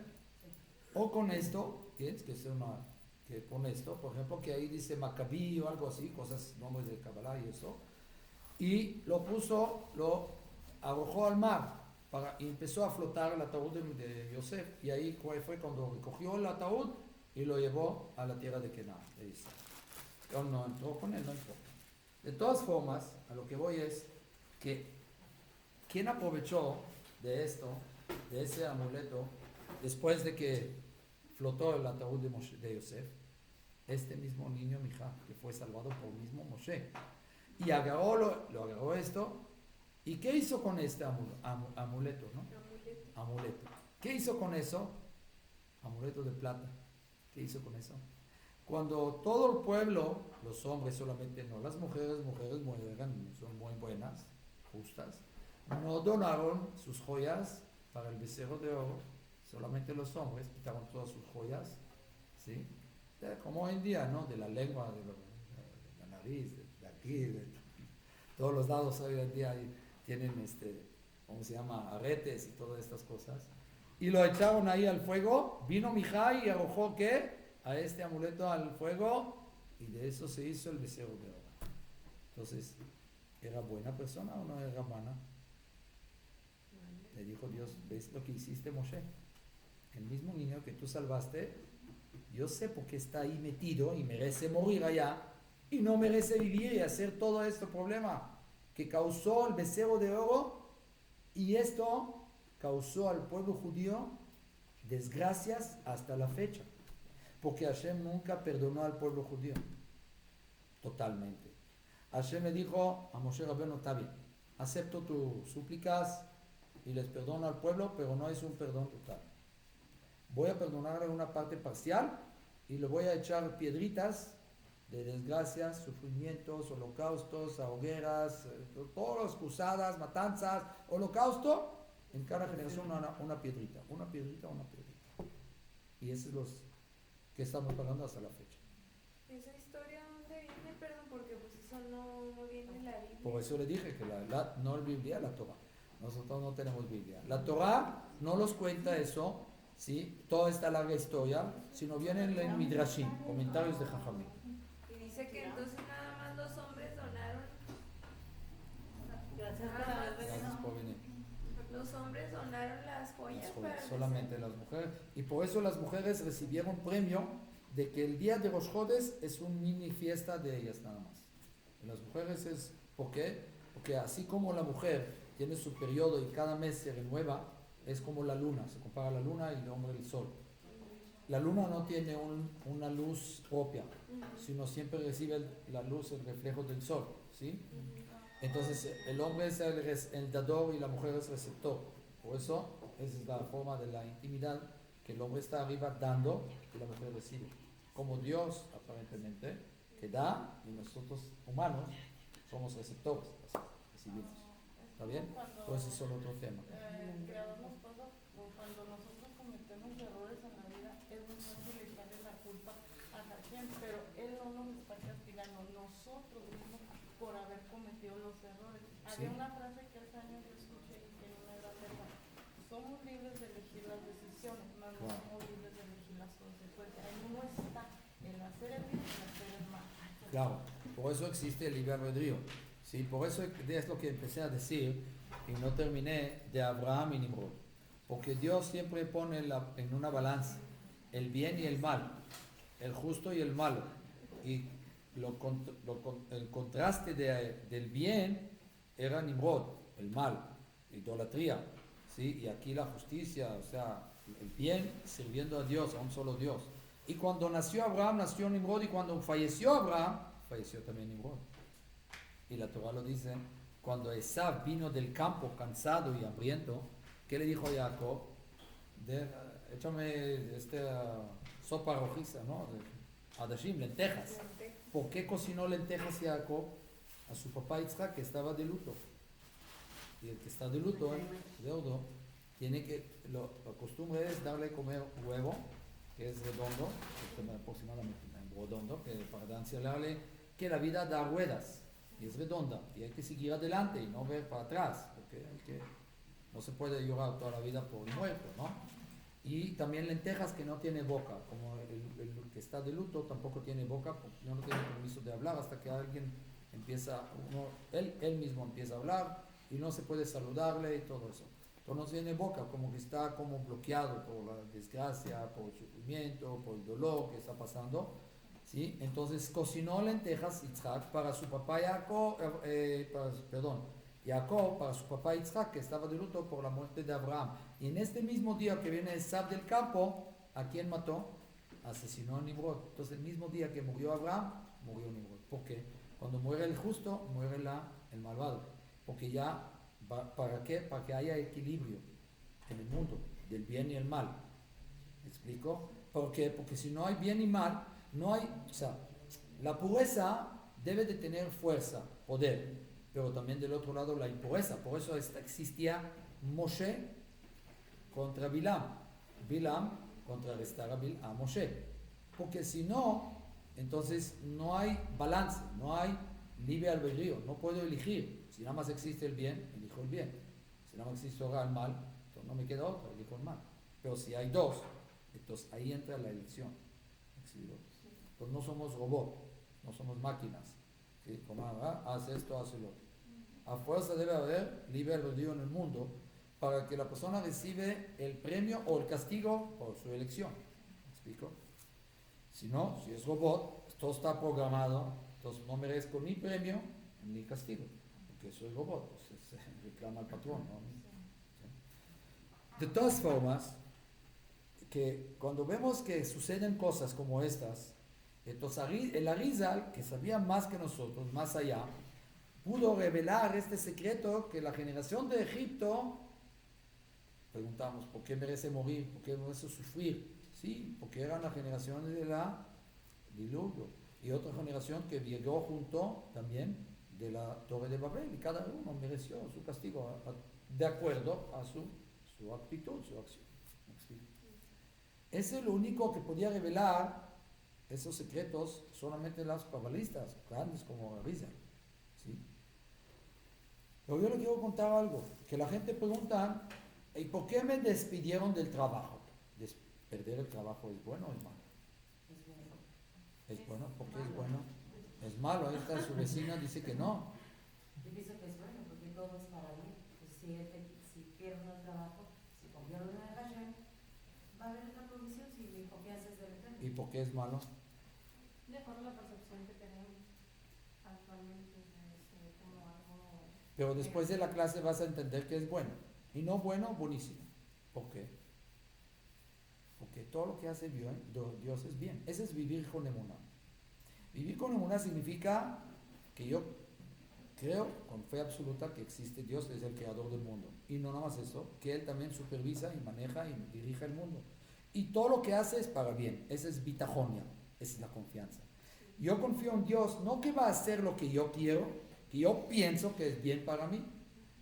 O con esto, que con esto, por ejemplo, que ahí dice Maccabí o algo así, nombres de Kabbalah y eso, y lo arrojó al mar, y empezó a flotar el ataúd de Yosef, y ahí fue cuando recogió el ataúd y lo llevó a la tierra de Kenan, de Israel. No entró con él, no entró. De todas formas, a lo que voy es que ¿quién aprovechó de esto, de ese amuleto, después de que flotó el ataúd de Yosef? Este mismo niño Mijá, que fue salvado por el mismo Moshe. Y lo agarró esto. ¿Y qué hizo con este amuleto? ¿No? Amuleto. ¿Qué hizo con eso? Amuleto de plata. ¿Qué hizo con eso? Cuando todo el pueblo, los hombres solamente, no las mujeres son muy buenas, justas, no donaron sus joyas para el becerro de oro, solamente los hombres quitaron todas sus joyas, ¿sí? Como hoy en día, ¿no? De la lengua, de la nariz, de aquí, de todos los lados hoy en día tienen ¿cómo se llama? Aretes y todas estas cosas. y lo echaron ahí al fuego. Vino Mijai y arrojó, ¿qué? A este amuleto al fuego, y de eso se hizo el becerro de oro. Entonces, ¿era buena persona o no era buena? Le dijo Dios, ¿ves lo que hiciste, Moshe? El mismo niño que tú salvaste, yo sé por qué está ahí metido y merece morir allá, y no merece vivir y hacer todo este problema que causó el becerro de oro, y esto causó al pueblo judío desgracias hasta la fecha, porque Hashem nunca perdonó al pueblo judío totalmente. Hashem le dijo a Moshe Rabbeinu, está bien, acepto tus súplicas y les perdono al pueblo, pero no es un perdón total. Voy a perdonarle una parte parcial y le voy a echar piedritas de desgracias, sufrimientos, holocaustos, hogueras, todas las cruzadas, matanzas, holocausto, en cada generación una piedrita. Y esos es los que estamos pagando hasta la fecha. ¿Esa historia dónde viene? Perdón, porque pues eso no viene en la Biblia. Por eso le dije que no es Biblia, la Torah. Nosotros no tenemos Biblia. La Torah no nos cuenta eso, ¿sí? Toda esta larga historia, sino viene en el Midrashim, comentarios de Jajamim. Y dice que entonces nada más los hombres donaron. Gracias por venir. Los hombres donaron las joyas para Solamente las mujeres. Y por eso las mujeres recibieron premio de que el día de los Jodes es una mini fiesta de ellas nada más. Y las mujeres es, ¿por qué? Porque así como la mujer tiene su periodo y cada mes se renueva, es como la luna, se compara la luna y el hombre el sol. La luna no tiene una luz propia, sino siempre recibe la luz, el reflejo del sol, ¿sí? Entonces el hombre es el dador y la mujer es receptor. Por eso esa es la forma de la intimidad, que el hombre está arriba dando y la mujer recibe. Como Dios aparentemente, que da, y nosotros humanos somos receptores, recibimos. ¿Está bien? Pues eso es otro tema. El Creador nos pasa, cuando nosotros cometemos errores en la vida, es muy fácil echarle la culpa a la gente, pero Él no nos está castigando nosotros mismos por haber cometido los errores. Había una frase que hace años yo escuché y que no me da verdad. Somos libres de elegir las decisiones, mas no somos libres de elegir las consecuencias. En uno está el hacer el bien y el hacer el mal. Claro, por eso existe el libre albedrío. ¿Sí? Por eso es lo que empecé a decir y no terminé de Abraham y Nimrod. Porque Dios siempre pone en una balanza el bien y el mal, el justo y el malo. Y el contraste del bien era Nimrod, el mal, idolatría. ¿Sí? Y aquí la justicia, o sea, el bien sirviendo a Dios, a un solo Dios. Y cuando nació Abraham, nació Nimrod, y cuando falleció Abraham, falleció también Nimrod. Y la Torah lo dice, cuando Esaú vino del campo cansado y hambriento, ¿qué le dijo a Jacob? Échame sopa rojiza, ¿no? De adashim, lentejas. ¿Por qué cocinó lentejas Jacob? A su papá Yitzhak, que estaba de luto. Y el que está de luto, deudo, la costumbre es darle a comer huevo, que es redondo, aproximadamente redondo, que para enseñarle que la vida da ruedas. Y es redonda, y hay que seguir adelante y no ver para atrás, porque no se puede llorar toda la vida por el muerto, ¿no? Y también lentejas que no tiene boca, como el que está de luto tampoco tiene boca, porque no tiene permiso de hablar hasta que alguien empieza, él mismo empieza a hablar, y no se puede saludarle y todo eso. Entonces no tiene boca, como que está como bloqueado por la desgracia, por el sufrimiento, por el dolor que está pasando. ¿Sí? Entonces cocinó lentejas Yitzhak para su papá Jacob, Jacob para su papá Yitzhak, que estaba de luto por la muerte de Abraham. Y en este mismo día que viene Esaú del campo, ¿a quién mató? Asesinó a Nimrod. Entonces el mismo día que murió Abraham, murió Nimrod. ¿Por qué? Cuando muere el justo, muere el malvado. Porque ya, ¿para qué? Para que haya equilibrio en el mundo, del bien y el mal. ¿Me explico? ¿Por qué? Porque si no hay bien y mal, no hay, o sea, la pureza debe de tener fuerza, poder, pero también del otro lado la impureza. Por eso existía Moshe contra Bilam contrarrestar a Moshe, porque si no, entonces no hay balance, no hay libre albedrío, no puedo elegir. Si nada más existe el bien, elijo el bien. Si nada más existe el mal, entonces no me queda otro, elijo el mal. Pero si hay dos, entonces ahí entra la elección. ¿Me explico? Entonces no somos robots, no somos máquinas. ¿Sí? Como, haz esto, haz lo otro. A fuerza debe haber libre albedrío en el mundo para que la persona recibe el premio o el castigo por su elección. ¿Me explico? Si no, si es robot, todo está programado, entonces no merezco ni premio ni castigo, porque soy robot, pues se reclama al patrón, ¿no? ¿Sí? De todas formas, que cuando vemos que suceden cosas como estas, entonces el Arizal, que sabía más que nosotros, más allá, pudo revelar este secreto que la generación de Egipto, preguntamos, ¿por qué merece morir? ¿Por qué merece sufrir? Sí, porque eran la generación de la diluvio y otra generación que llegó junto también de la Torre de Babel y cada uno mereció su castigo de acuerdo a su actitud, su acción. Ese es lo único que podía revelar esos secretos solamente las cabalistas grandes como Arizal, ¿sí? Pero yo le quiero contar algo, que la gente pregunta, ¿y por qué me despidieron del trabajo? ¿Perder el trabajo es bueno o es malo? Es bueno, ¿por qué es bueno? Es malo, ahí está su vecina, dice que no. Yo pienso que es bueno, porque todo es para bien. Pues si pierdo el trabajo, si confío en el Hashem, va a haber una provisión si mi confianza es del Eterno. ¿Y por qué es malo? De acuerdo a la percepción que tenemos actualmente, es como algo... Pero después de la clase vas a entender que es bueno. Y no bueno, buenísimo. ¿Por qué? Porque todo lo que hace Dios es bien. Ese es vivir con emuná. Vivir con emuná significa que yo creo con fe absoluta que existe Dios, es el creador del mundo. Y no nada más eso, que Él también supervisa y maneja y dirige el mundo. Y todo lo que hace es para bien. Esa es bitajonia, esa es la confianza. Yo confío en Dios, no que va a hacer lo que yo quiero, que yo pienso que es bien para mí,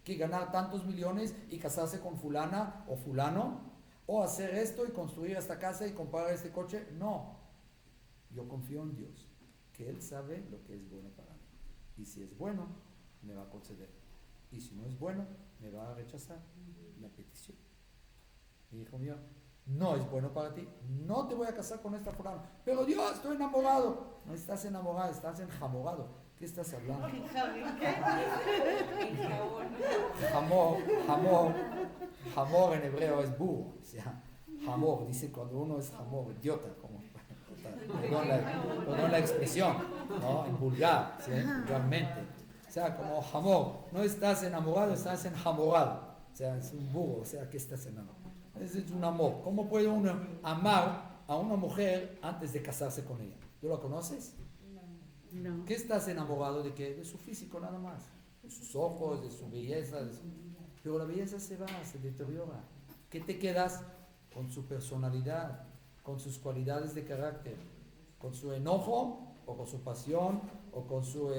que ganar tantos millones y casarse con fulana o fulano, o hacer esto y construir esta casa y comprar este coche. No, yo confío en Dios, que Él sabe lo que es bueno para mí. Y si es bueno, me va a conceder. Y si no es bueno, me va a rechazar la petición. Mi hijo mío, no es bueno para ti, no te voy a casar con esta fulana. Pero Dios, estoy enamorado. No estás enamorado, estás enjamorado. ¿Qué estás hablando? Jamor en hebreo es burro. O sea, jamor, dice cuando uno es jamor, idiota, como, perdón la expresión, ¿no? En vulgar, ¿sí? Vulgarmente. O sea, como jamor, no estás enamorado, estás enjamorado. O sea, es un burro, o sea, ¿qué estás enamorado? Ese es un amor. ¿Cómo puede uno amar a una mujer antes de casarse con ella? ¿Tú la conoces? No. ¿Qué estás enamorado de qué? De su físico nada más. De sus ojos, de su belleza. Pero la belleza se va, se deteriora. ¿Qué te quedas? Con su personalidad, con sus cualidades de carácter, con su enojo, o con su pasión, o con su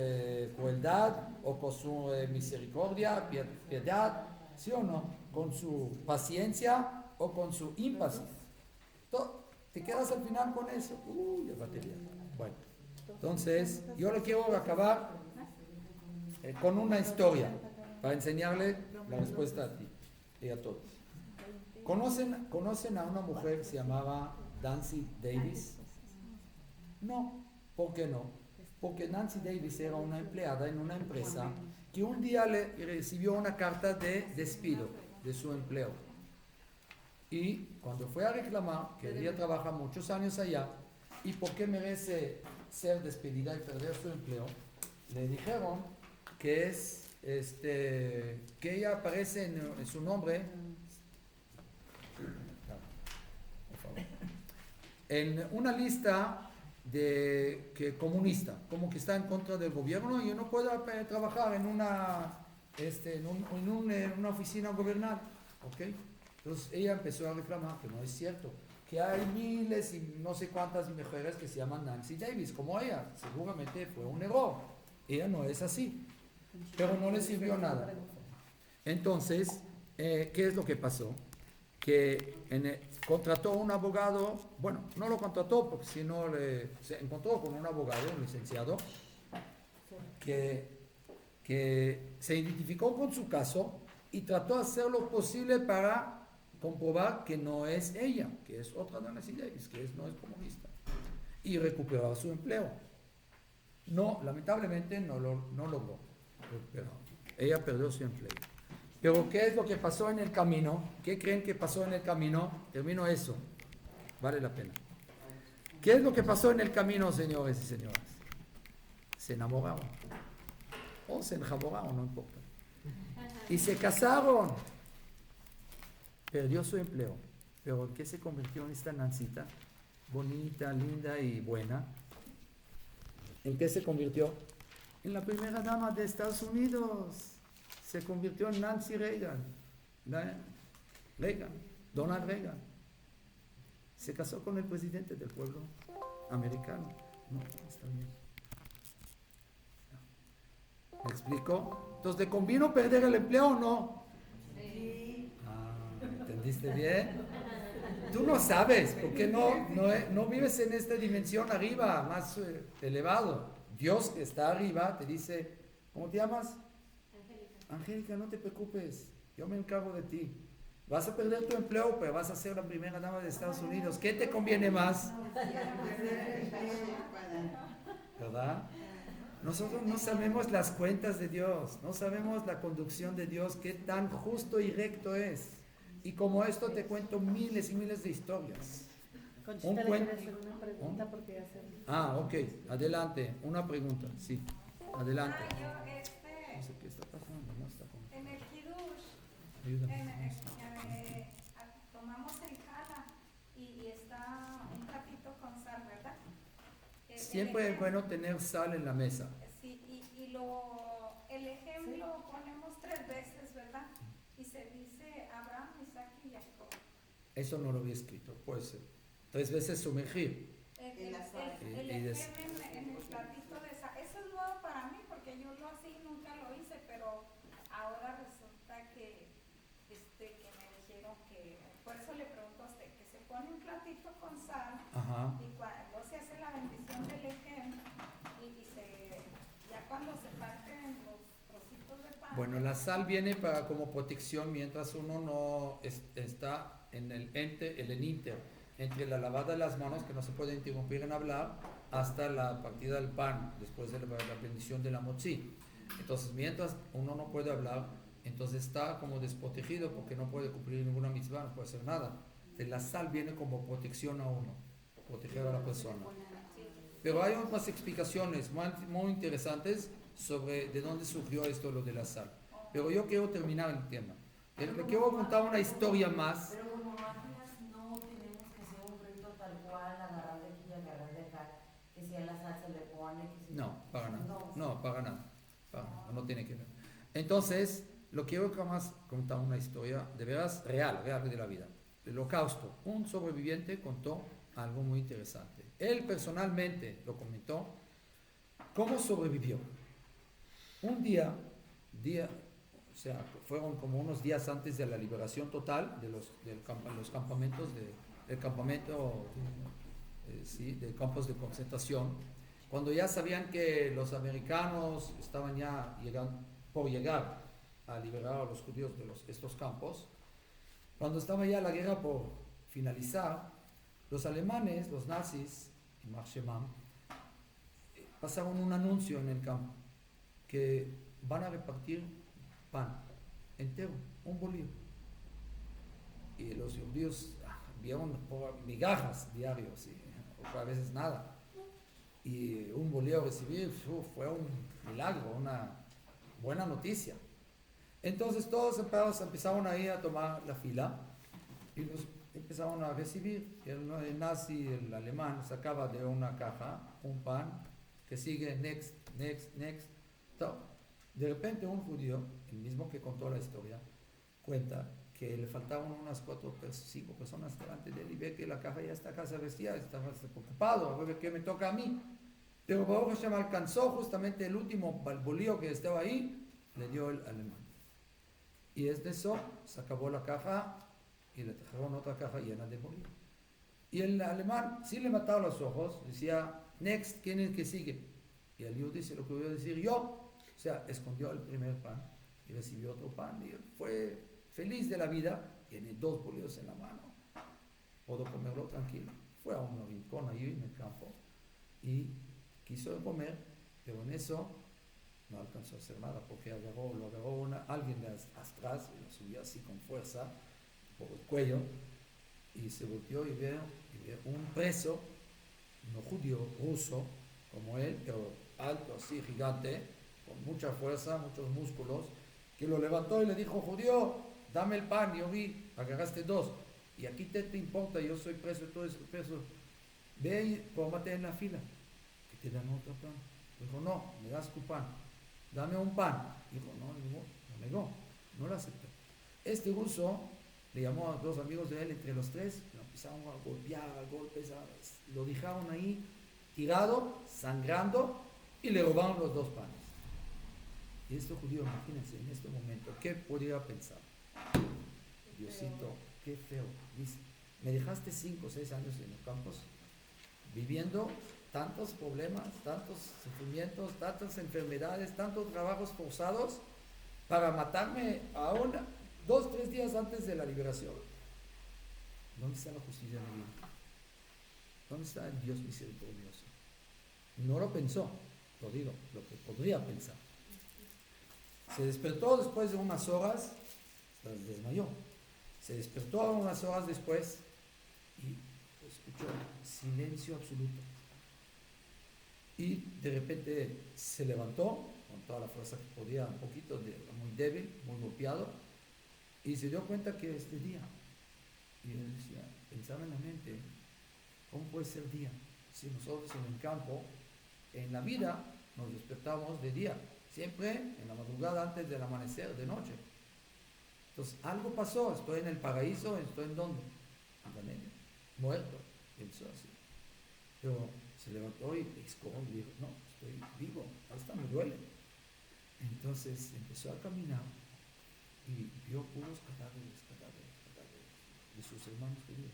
crueldad, o con su misericordia, piedad, ¿sí o no? Con su paciencia o con su impaciencia. Te quedas al final con eso. La batería. Bueno, entonces yo le quiero acabar con una historia para enseñarle la respuesta a ti y a todos. ¿Conocen a una mujer que se llamaba Nancy Davis? No. ¿Por qué no? Porque Nancy Davis era una empleada en una empresa que un día le recibió una carta de despido de su empleo. Y cuando fue a reclamar que ella trabaja muchos años allá y por qué merece ser despedida y perder su empleo, le dijeron que que ella aparece en su nombre en una lista comunista, como que está en contra del gobierno y no puede trabajar en una oficina gubernal, ¿ok? Entonces ella empezó a reclamar que no es cierto, que hay miles y no sé cuántas mujeres que se llaman Nancy Davis, como ella, seguramente fue un error, ella no es así, pero no le sirvió nada. Entonces, ¿qué es lo que pasó? Que contrató a un abogado, bueno, no lo contrató porque si no se encontró con un abogado, un licenciado, que se identificó con su caso y trató de hacer lo posible para comprobar que no es ella, que es otra de las ideas, que no es comunista, y recuperar su empleo. No, lamentablemente no logró recuperar. Ella perdió su empleo. Pero ¿qué es lo que pasó en el camino? ¿Qué creen que pasó en el camino? Termino eso, vale la pena. ¿Qué es lo que pasó en el camino, señores y señoras? Se enamoraron, o se enjaboraron, no importa, y se casaron. Perdió su empleo, pero ¿en qué se convirtió en esta Nancita? Bonita, linda y buena. ¿En qué se convirtió? En la primera dama de Estados Unidos. Se convirtió en Nancy Reagan. Donald Reagan. Se casó con el presidente del pueblo americano. No, está bien. ¿Me explico? Entonces, ¿le convino perder el empleo o no? ¿Entendiste bien? Tú no sabes, porque no vives en esta dimensión arriba, más elevado. Dios que está arriba te dice, ¿cómo te llamas? Angélica, no te preocupes, yo me encargo de ti. Vas a perder tu empleo, pero vas a ser la primera dama de Estados Unidos. ¿Qué te conviene más? ¿Verdad? Nosotros no sabemos las cuentas de Dios, no sabemos la conducción de Dios, qué tan justo y recto es. Y como esto te cuento miles y miles de historias. Conchita, Un le cuento. quiere hacer una pregunta porque ya se... Ok, adelante, una pregunta, sí, adelante. Yo, No sé qué está pasando, no está con... en el Kiddush, Ayúdame. tomamos el jala y está un platito con sal, ¿verdad? Siempre es bueno tener sal en la mesa. Sí, el ejemplo lo ponemos 3 veces, ¿verdad? Y se dice Abraham, Isaac y Jacob. Eso no lo había escrito, puede ser. 3 veces sumergir. El Y ejemplo en el platito de sal. Eso es nuevo para mí porque yo lo así nunca lo hice, pero ahora resulta que me dijeron que, por eso le pregunto a usted, que se pone un platito con sal. Ajá. Y cuando se hace la bendición del ejemplo ya cuando se parten los trocitos de pan. Bueno, la sal viene como protección mientras uno no está en el inter, entre la lavada de las manos, que no se puede interrumpir en hablar, hasta la partida del pan, después de la bendición de la motzi. Entonces, mientras uno no puede hablar, entonces está como desprotegido porque no puede cumplir ninguna mitzvah, no puede hacer nada. Entonces, la sal viene como protección a uno, proteger a la persona. Pero hay otras explicaciones muy interesantes sobre de dónde surgió esto, lo de la sal. Pero yo quiero terminar el tema. Le quiero contar una historia más. Pero como máquinas no tenemos que hacer un rito tal cual, agarrar de aquí y agarrar de acá, que si a la sal se le pone, que si... No, para nada. No, para nada. No tiene que ver. Entonces, lo quiero más contar una historia de veras real de la vida. El Holocausto. Un sobreviviente contó algo muy interesante. Él personalmente lo comentó. ¿Cómo sobrevivió? Un día, o sea, fueron como unos días antes de la liberación total de los campamentos, del campamento, de campos de concentración, cuando ya sabían que los americanos estaban ya por llegar a liberar a los judíos de estos campos, cuando estaba ya la guerra por finalizar, los alemanes, los nazis, y Marshemam, pasaron un anuncio en el campo que van a repartir pan entero, un bolillo. Y los judíos vieron por migajas diarios, o a veces nada. Y un bolillo recibir fue un milagro, una buena noticia. Entonces todos empezaron ahí a tomar la fila y los empezaron a recibir. El nazi, el alemán, sacaba de una caja un pan que sigue next. De repente un judío, el mismo que contó la historia, cuenta que le faltaban unas 5 personas delante de él y ve que la caja ya está casi vestida, estaba preocupado, a ver qué me toca a mí. Pero Baruch Hashem alcanzó justamente el último bolillo que estaba ahí, le dio el alemán. Y desde eso se acabó la caja y le trajeron otra caja llena de bolillo. Y el alemán sí le mataba los ojos, decía, next, ¿quién es el que sigue? Y el judío dice lo que voy a decir yo. O sea, escondió el primer pan y recibió otro pan y fue feliz de la vida tiene 2 bolillos en la mano, puedo comerlo tranquilo. Fue a un rincón ahí en el campo y quiso comer, pero en eso no alcanzó a hacer nada porque lo agarró alguien de atrás y lo subió así con fuerza por el cuello y se volteó y ve un preso, no judío, ruso, como él, pero alto, así, gigante, con mucha fuerza, muchos músculos, que lo levantó y le dijo: judío, dame el pan. Yo vi, agarraste 2, y aquí te importa, yo soy preso, tú eres preso, ve y fórmate en la fila, que te dan otro pan. Dijo: no, me das tu pan, dame un pan. Dijo: no, lo negó, no lo aceptó. Este ruso le llamó a 2 amigos de él, entre los 3, lo empezaron a golpear, lo dejaron ahí tirado, sangrando, y le robaron los 2 panes. Y este judío, imagínense, en este momento, ¿qué podría pensar? Diosito, qué feo. Dice: me dejaste 5 o 6 años en los campos, viviendo tantos problemas, tantos sufrimientos, tantas enfermedades, tantos trabajos forzados, para matarme ahora, 2 o 3 días antes de la liberación. ¿Dónde está la justicia divina? ¿Dónde está el Dios misericordioso? No lo pensó, lo digo, lo que podría pensar. Se despertó después de unas horas, se desmayó. Se despertó unas horas después y escuchó silencio absoluto. Y de repente se levantó con toda la fuerza que podía, un poquito, muy débil, muy golpeado, y se dio cuenta que es de día. Y él decía, pensaba en la mente: ¿cómo puede ser día? Si nosotros en el campo, en la vida, nos despertamos de día, siempre en la madrugada antes del amanecer, de noche. Entonces algo pasó, estoy en el paraíso, estoy en dónde, en la media, muerto, pensó así. Pero se levantó y exclamó y dijo: no, estoy vivo, hasta me duele. Entonces empezó a caminar y vio puros cadáveres de sus hermanos judíos.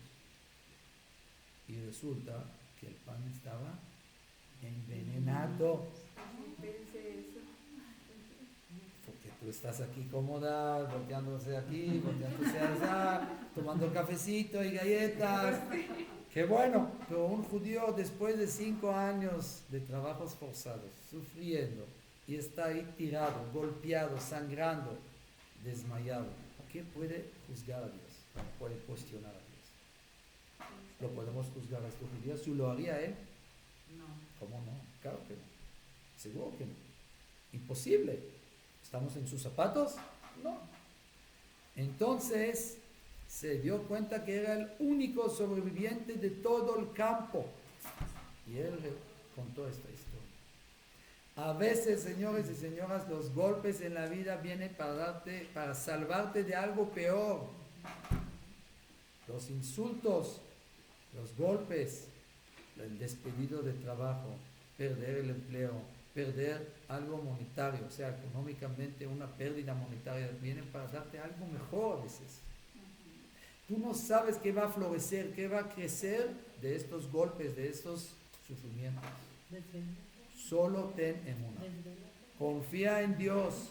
Y resulta que el pan estaba envenenado. Porque tú estás aquí cómoda, volteándose aquí, volteándose allá, tomando cafecito y galletas. Qué bueno, pero un judío, después de 5 años de trabajos forzados, sufriendo, y está ahí tirado, golpeado, sangrando, desmayado, ¿qué puede juzgar a Dios? No puede cuestionar a Dios. ¿Lo podemos juzgar a este judío? ¿Si lo haría él? No. ¿Cómo no? Claro que no. Seguro que no. Imposible. ¿Estamos en sus zapatos? No. Entonces se dio cuenta que era el único sobreviviente de todo el campo. Y él le contó esta historia. A veces, señores y señoras, los golpes en la vida vienen para salvarte de algo peor. Los insultos, los golpes, el despedido de trabajo, perder el empleo, perder algo monetario, o sea, económicamente una pérdida monetaria, vienen para darte algo mejor a veces. Tú no sabes qué va a florecer, qué va a crecer de estos golpes, de estos sufrimientos. Solo ten emuná. Confía en Dios,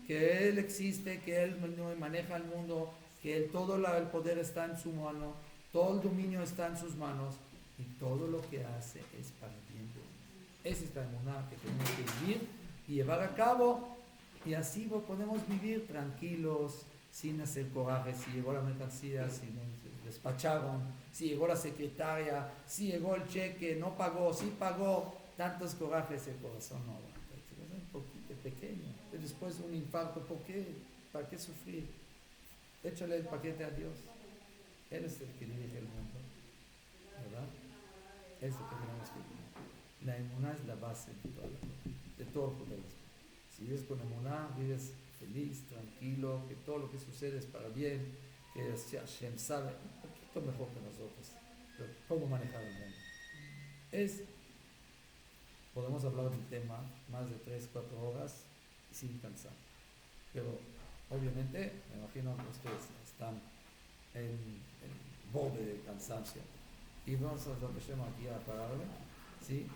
que Él existe, que Él maneja el mundo, que todo el poder está en su mano, todo el dominio está en sus manos, y todo lo que hace es para el bien de Él. Esa es la emuná que tenemos que vivir y llevar a cabo, y así podemos vivir tranquilos, sin hacer coraje. Si llegó la mercancía, si nos despacharon, si llegó la secretaria, si llegó el cheque, no pagó, si pagó, tantos corajes, el corazón no aguanta. Es un poquito pequeño. Después un infarto, ¿por qué? ¿Para qué sufrir? Échale el paquete a Dios. Él es el que dirige el mundo, ¿verdad? Es lo que tenemos que vivir. La emuná es la base de todo el judaísmo. Si vives con emuná, vives feliz, tranquilo, que todo lo que sucede es para bien, que Hashem sabe un poquito mejor que nosotros, pero cómo manejar el mundo. Podemos hablar del tema más de 3-4 horas sin cansar, pero obviamente me imagino que ustedes están en el borde del cansancio, y vamos a aquí a pararle, ¿sí?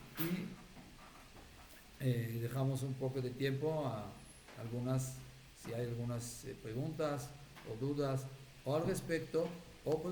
Y dejamos un poco de tiempo a algunas, si hay algunas preguntas o dudas o al respecto, o pues